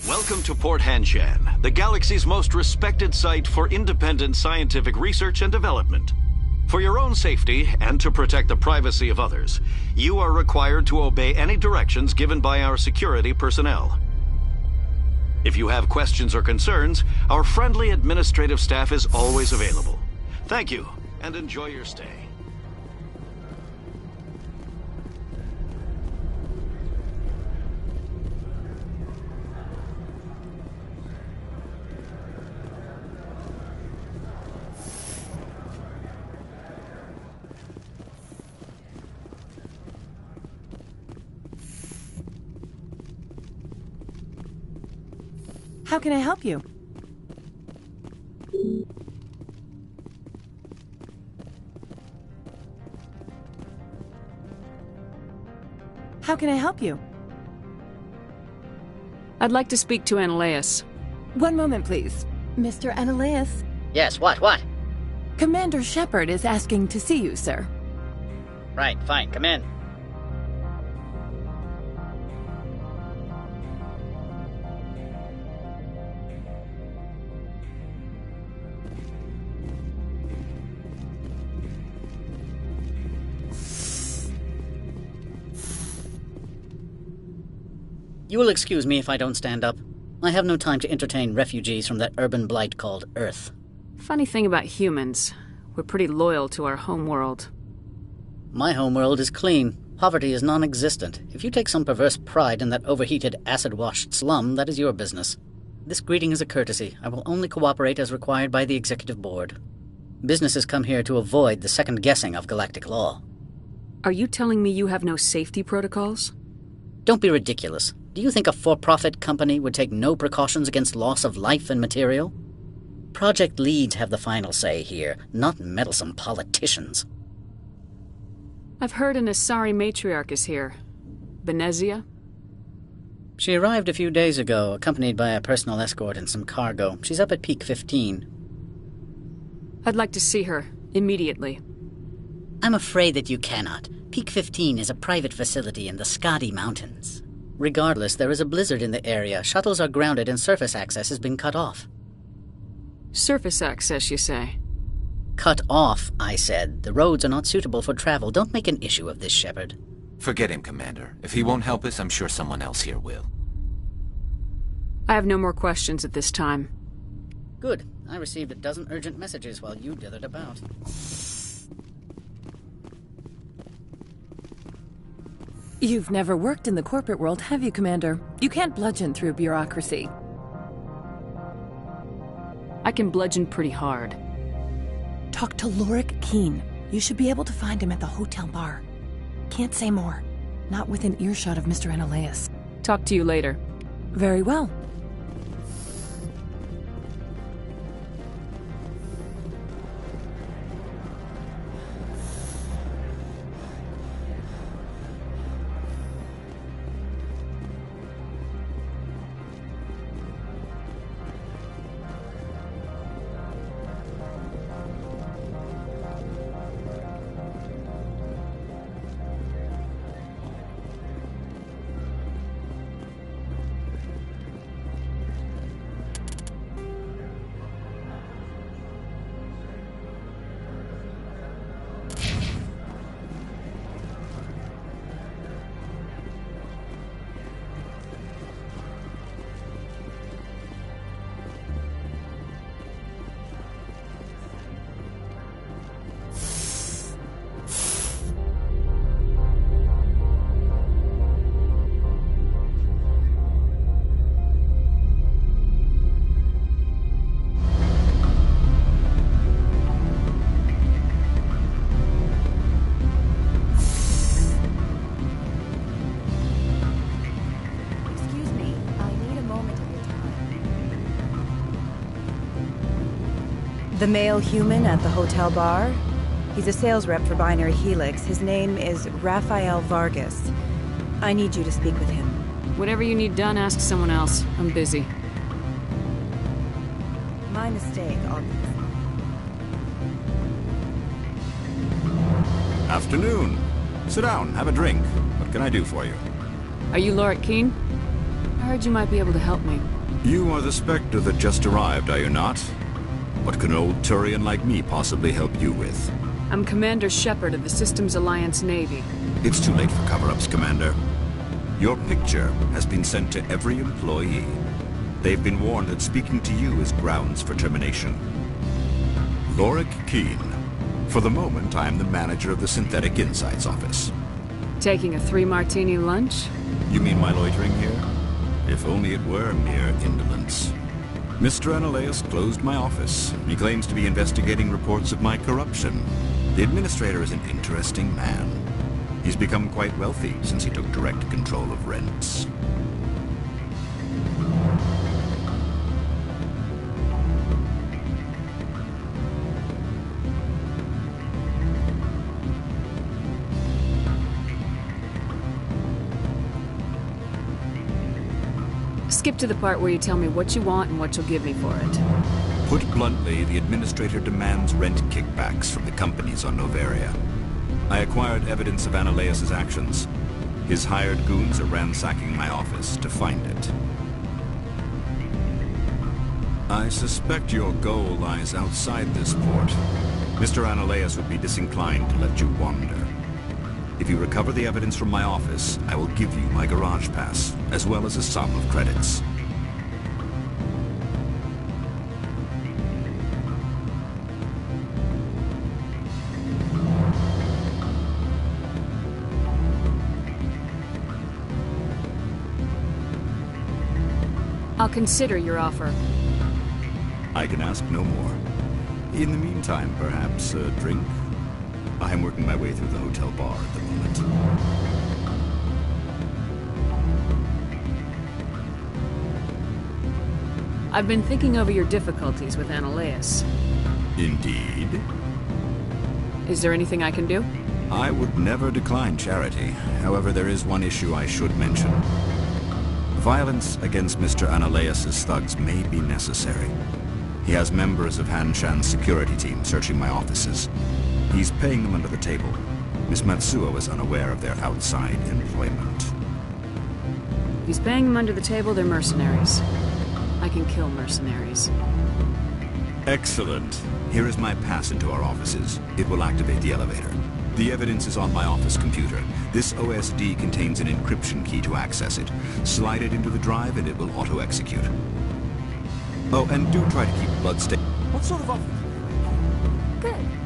Welcome to Port Hanshan, the galaxy's most respected site for independent scientific research and development. For your own safety and to protect the privacy of others, you are required to obey any directions given by our security personnel. If you have questions or concerns, our friendly administrative staff is always available. Thank you, and enjoy your stay. How can I help you? How can I help you? I'd like to speak to Ananias. One moment, please. Mr. Ananias? Yes, what? Commander Shepard is asking to see you, sir. Right, fine, come in. You will excuse me if I don't stand up. I have no time to entertain refugees from that urban blight called Earth. Funny thing about humans, we're pretty loyal to our homeworld. My homeworld is clean. Poverty is non-existent. If you take some perverse pride in that overheated, acid-washed slum, that is your business. This greeting is a courtesy. I will only cooperate as required by the Executive Board. Businesses come here to avoid the second-guessing of galactic law. Are you telling me you have no safety protocols? Don't be ridiculous. Do you think a for-profit company would take no precautions against loss of life and material? Project leads have the final say here, not meddlesome politicians. I've heard an Asari matriarch is here. Benezia? She arrived a few days ago, accompanied by a personal escort and some cargo. She's up at Peak 15. I'd like to see her, immediately. I'm afraid that you cannot. Peak 15 is a private facility in the Skadi Mountains. Regardless, there is a blizzard in the area. Shuttles are grounded and surface access has been cut off. Surface access, you say? Cut off, I said. The roads are not suitable for travel. Don't make an issue of this, Shepard. Forget him, Commander. If he won't help us, I'm sure someone else here will. I have no more questions at this time. Good. I received a dozen urgent messages while you dithered about. You've never worked in the corporate world, have you, Commander? You can't bludgeon through bureaucracy. I can bludgeon pretty hard. Talk to Lorik Keen. You should be able to find him at the hotel bar. Can't say more. Not within earshot of Mr. Ananias. Talk to you later. Very well. The male human at the hotel bar? He's a sales rep for Binary Helix. His name is Rafael Vargas. I need you to speak with him. Whatever you need done, ask someone else. I'm busy. My mistake, Afternoon. Sit down, have a drink. What can I do for you? Are you Lorik Keen? I heard you might be able to help me. You are the Spectre that just arrived, are you not? What can an old Turian like me possibly help you with? I'm Commander Shepard of the Systems Alliance Navy. It's too late for cover-ups, Commander. Your picture has been sent to every employee. They've been warned that speaking to you is grounds for termination. Lorik Keen. For the moment, I am the manager of the Synthetic Insights Office. Taking a 3-martini lunch? You mean my loitering here? If only it were mere indolence. Mr. Ananias closed my office. He claims to be investigating reports of my corruption. The administrator is an interesting man. He's become quite wealthy since he took direct control of rents. skip to the part where you tell me what you want and what you'll give me for it. Put bluntly, the administrator demands rent kickbacks from the companies on Novaria. I acquired evidence of Ananias' actions. His hired goons are ransacking my office to find it. I suspect your goal lies outside this port. Mr. Ananias would be disinclined to let you wander. If you recover the evidence from my office, I will give you my garage pass, as well as a sum of credits. I'll consider your offer. I can ask no more. In the meantime, perhaps a drink? I'm working my way through the hotel bar at the moment. I've been thinking over your difficulties with Ananias. Indeed. Is there anything I can do? I would never decline charity. However, there is one issue I should mention. Violence against Mr. Ananias' thugs may be necessary. He has members of Han Shan's security team searching my offices. He's paying them under the table. Miss Matsuo is unaware of their outside employment. If he's paying them under the table, they're mercenaries. I can kill mercenaries. Excellent. Here is my pass into our offices. It will activate the elevator. The evidence is on my office computer. This OSD contains an encryption key to access it. Slide it into the drive and it will auto-execute. Oh, and do try to keep bloodstain. What sort of office? Good.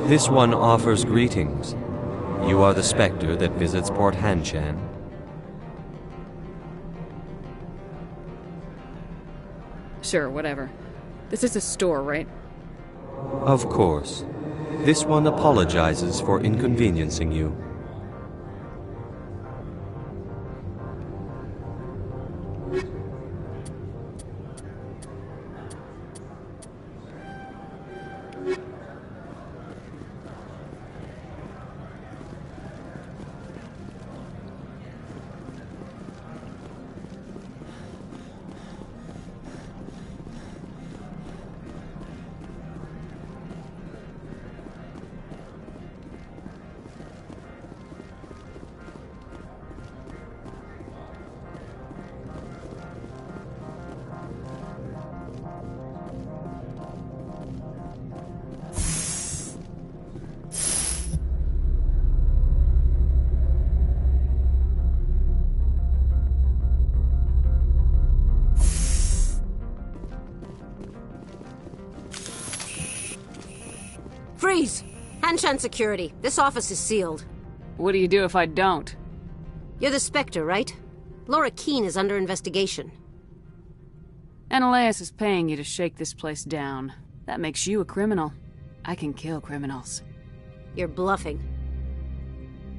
This one offers greetings. You are the Spectre that visits Port Hanshan. Sure, whatever. This is a store, right? Of course. This one apologizes for inconveniencing you. Freeze! Hanshan Security, this office is sealed. What do you do if I don't? You're the Spectre, right? Laura Keene is under investigation. Ananias is paying you to shake this place down. That makes you a criminal. I can kill criminals. You're bluffing.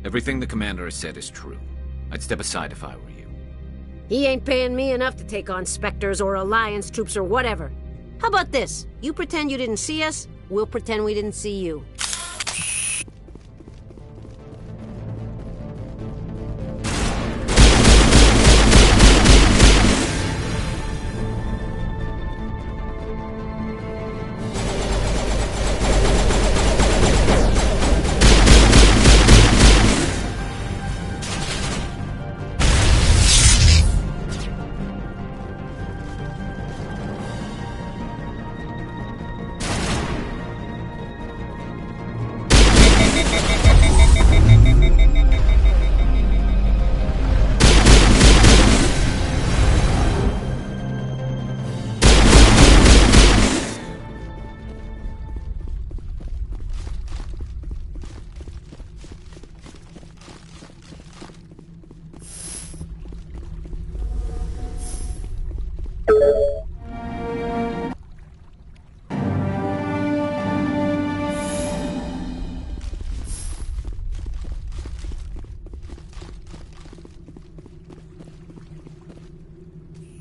Everything the commander has said is true. I'd step aside if I were you. He ain't paying me enough to take on Spectres or Alliance troops or whatever. How about this? You pretend you didn't see us, we'll pretend we didn't see you.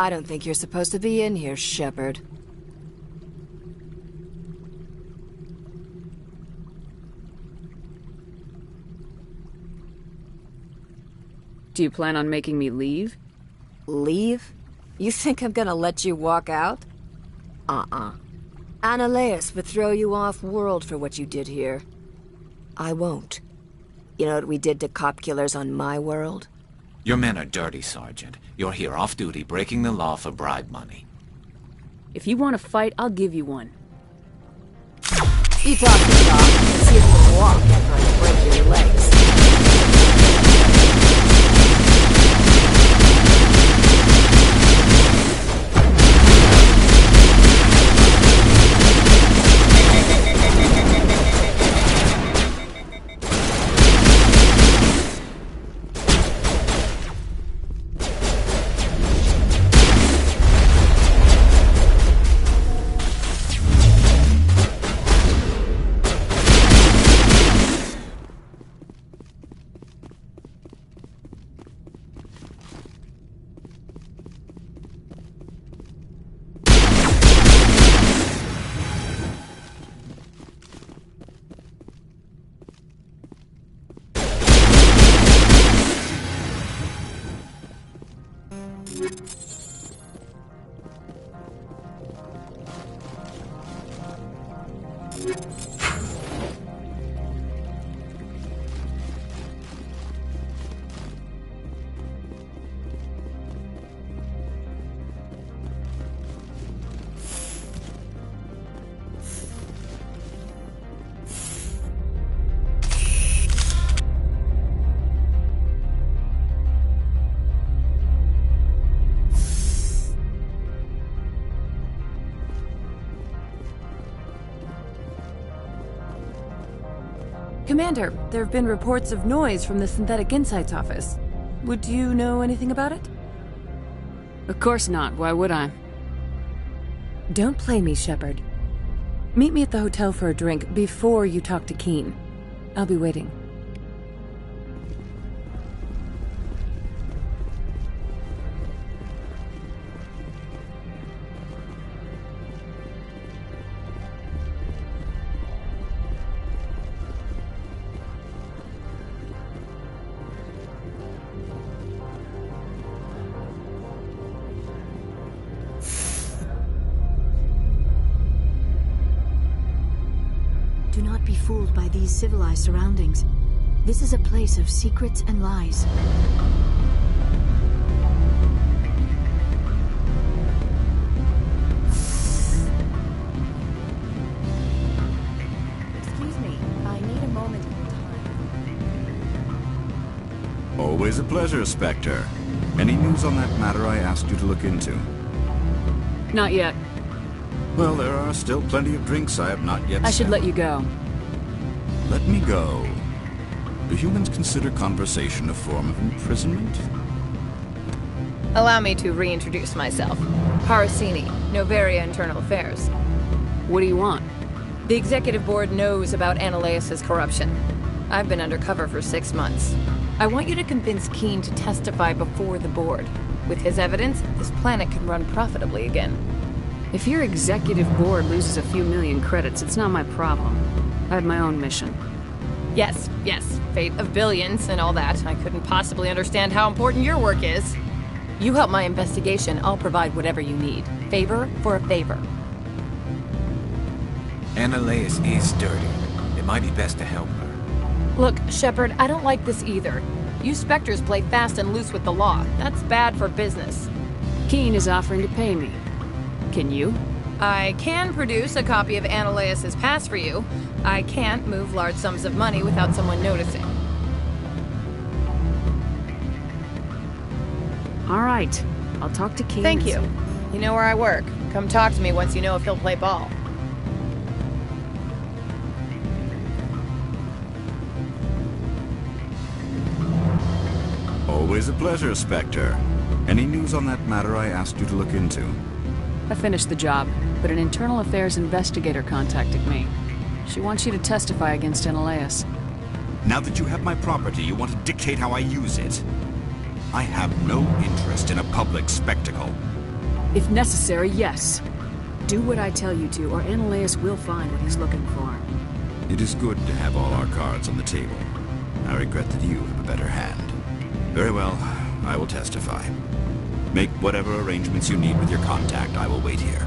I don't think you're supposed to be in here, Shepard. Do you plan on making me leave? Leave? You think I'm gonna let you walk out? Annaleus would throw you off-world for what you did here. I won't. You know what we did to cop killers on my world? Your men are dirty, Sergeant. You're here off-duty, breaking the law for bribe money. If you want to fight, I'll give you one. You talk to talk, and see if you can walk after I break your legs. Commander, there have been reports of noise from the Synthetic Insights office. Would you know anything about it? Of course not. Why would I? Don't play me, Shepard. Meet me at the hotel for a drink before you talk to Keen. I'll be waiting. Do not be fooled by these civilized surroundings. This is a place of secrets and lies. Excuse me, I need a moment of your time. Always a pleasure, Spectre. Any news on that matter I asked you to look into? Not yet. Well, there are still plenty of drinks I have not yet I should sent. let you go. Let me go. Do humans consider conversation a form of imprisonment? Allow me to reintroduce myself. Parasini, Novaria Internal Affairs. What do you want? The Executive Board knows about Annaleus' corruption. I've been undercover for 6 months. I want you to convince Keen to testify before the Board. With his evidence, this planet can run profitably again. If your executive board loses a few million credits, it's not my problem. I have my own mission. Yes, fate of billions and all that. I couldn't possibly understand how important your work is. You help my investigation, I'll provide whatever you need. Favor for a favor. Annaleus is dirty. It might be best to help her. Look, Shepard, I don't like this either. You Spectres play fast and loose with the law. That's bad for business. Keen is offering to pay me. Can you? I can produce a copy of Annaleus' pass for you. I can't move large sums of money without someone noticing. All right. I'll talk to Keen. Thank you. You know where I work. Come talk to me once you know if he'll play ball. Always a pleasure, Spectre. Any news on that matter I asked you to look into? I finished the job, but an internal affairs investigator contacted me. She wants you to testify against Annaleus. Now that you have my property, you want to dictate how I use it. I have no interest in a public spectacle. If necessary, yes. Do what I tell you to, or Annaleus will find what he's looking for. It is good to have all our cards on the table. I regret that you have a better hand. Very well, I will testify. Make whatever arrangements you need with your contact. I will wait here.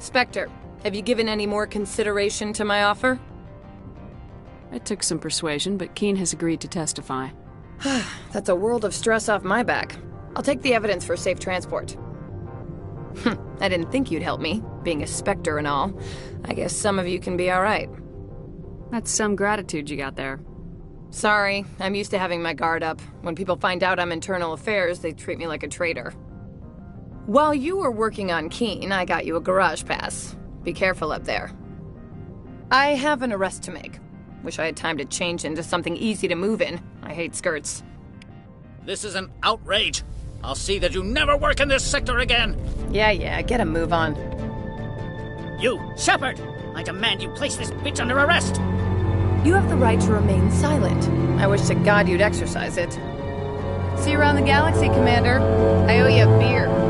Spectre, have you given any more consideration to my offer? It took some persuasion, but Keen has agreed to testify. That's a world of stress off my back. I'll take the evidence for safe transport. I didn't think you'd help me, being a Spectre and all. I guess some of you can be alright. That's some gratitude you got there. Sorry, I'm used to having my guard up. When people find out I'm internal affairs, they treat me like a traitor. While you were working on Keen, I got you a garage pass. Be careful up there. I have an arrest to make. Wish I had time to change into something easy to move in. I hate skirts. This is an outrage. I'll see that you never work in this sector again. Yeah, get a move on. You, Shepard! I demand you place this bitch under arrest! You have the right to remain silent. I wish to God you'd exercise it. See you around the galaxy, Commander. I owe you a beer.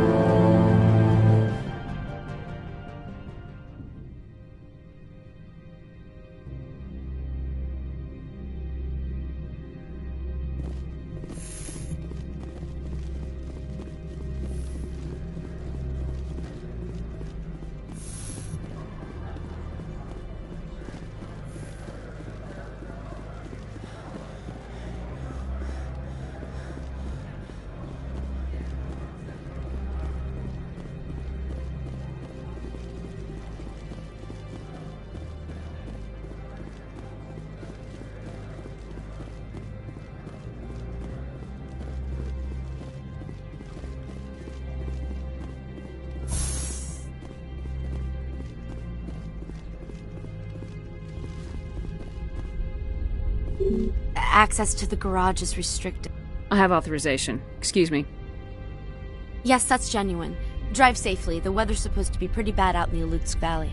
Access to the garage is restricted. I have authorization. Excuse me. Yes, that's genuine. Drive safely. The weather's supposed to be pretty bad out in the Alutsk Valley.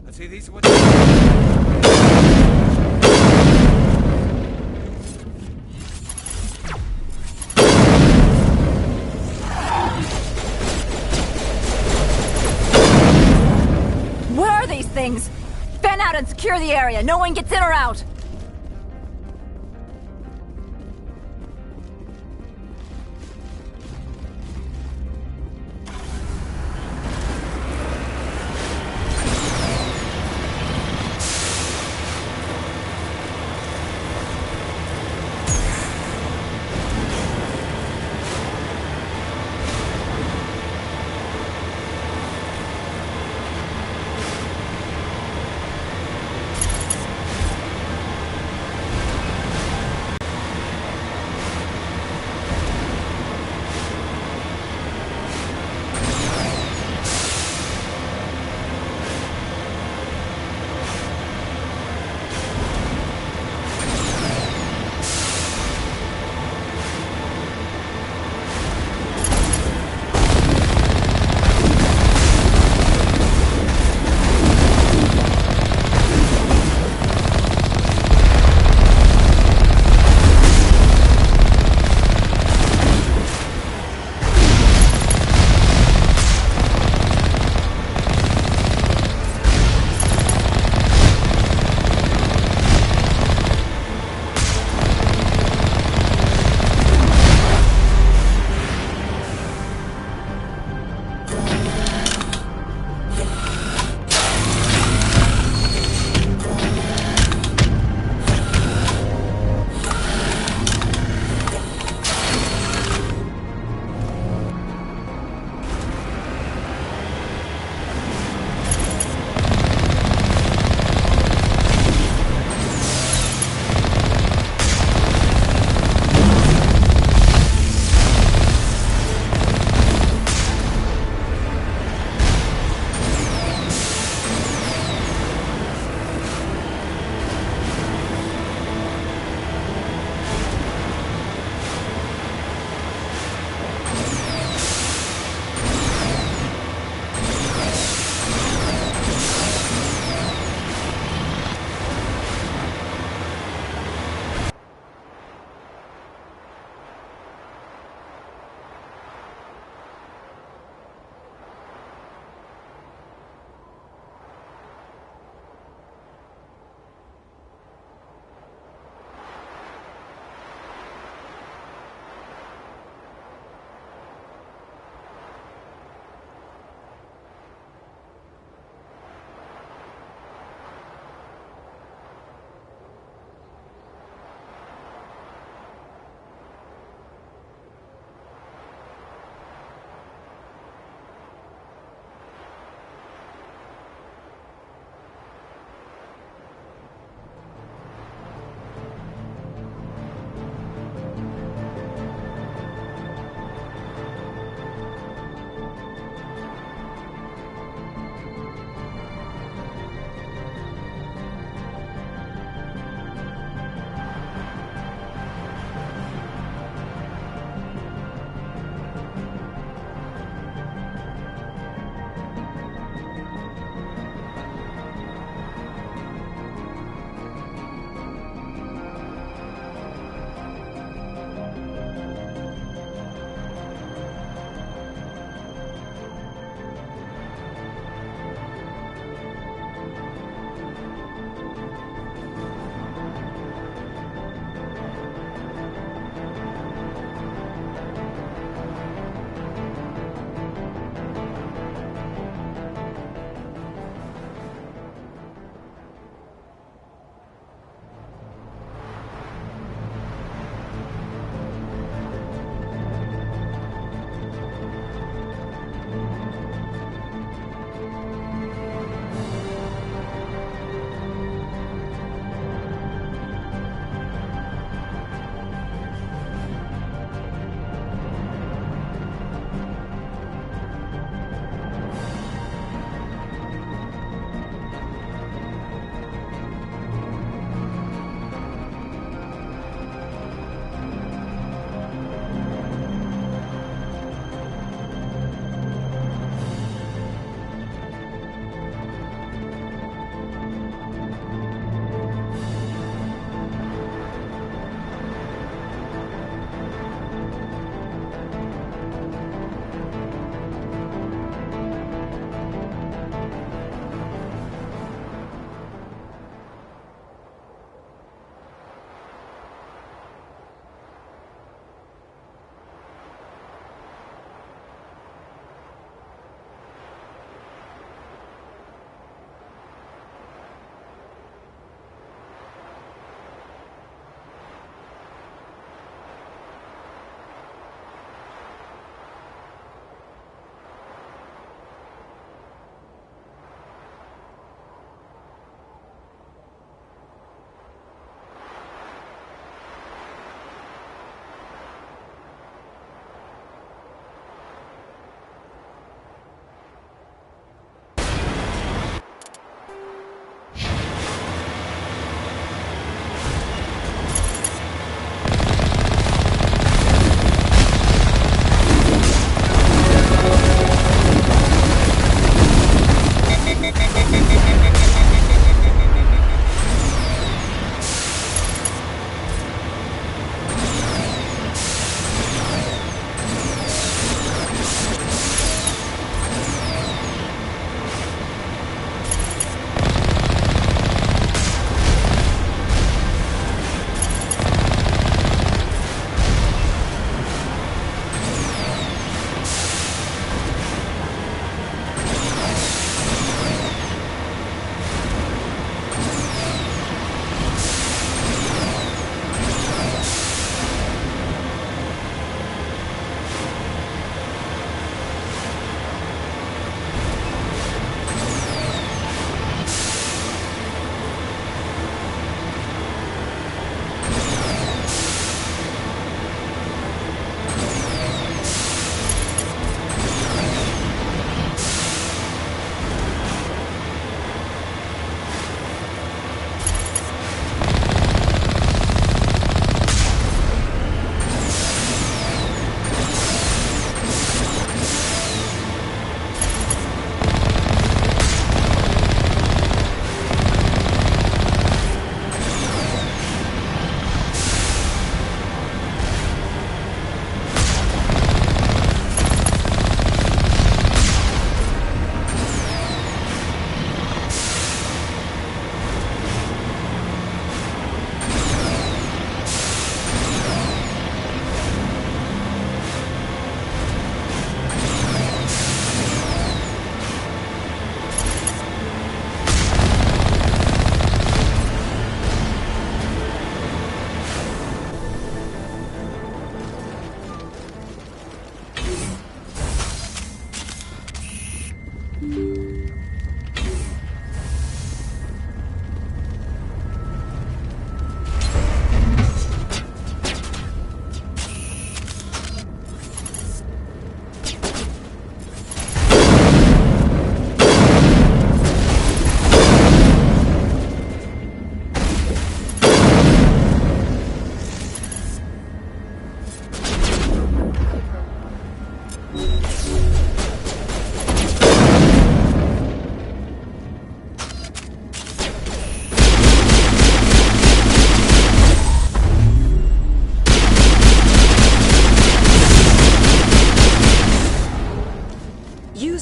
See, these are what... What are these Secure the area. No one gets in or out.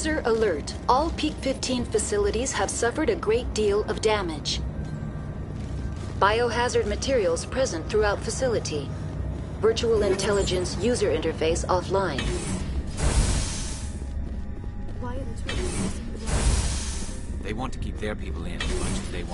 User alert. All Peak 15 facilities have suffered a great deal of damage. Biohazard materials present throughout facility. Virtual intelligence user interface offline. They want to keep their people in as much as they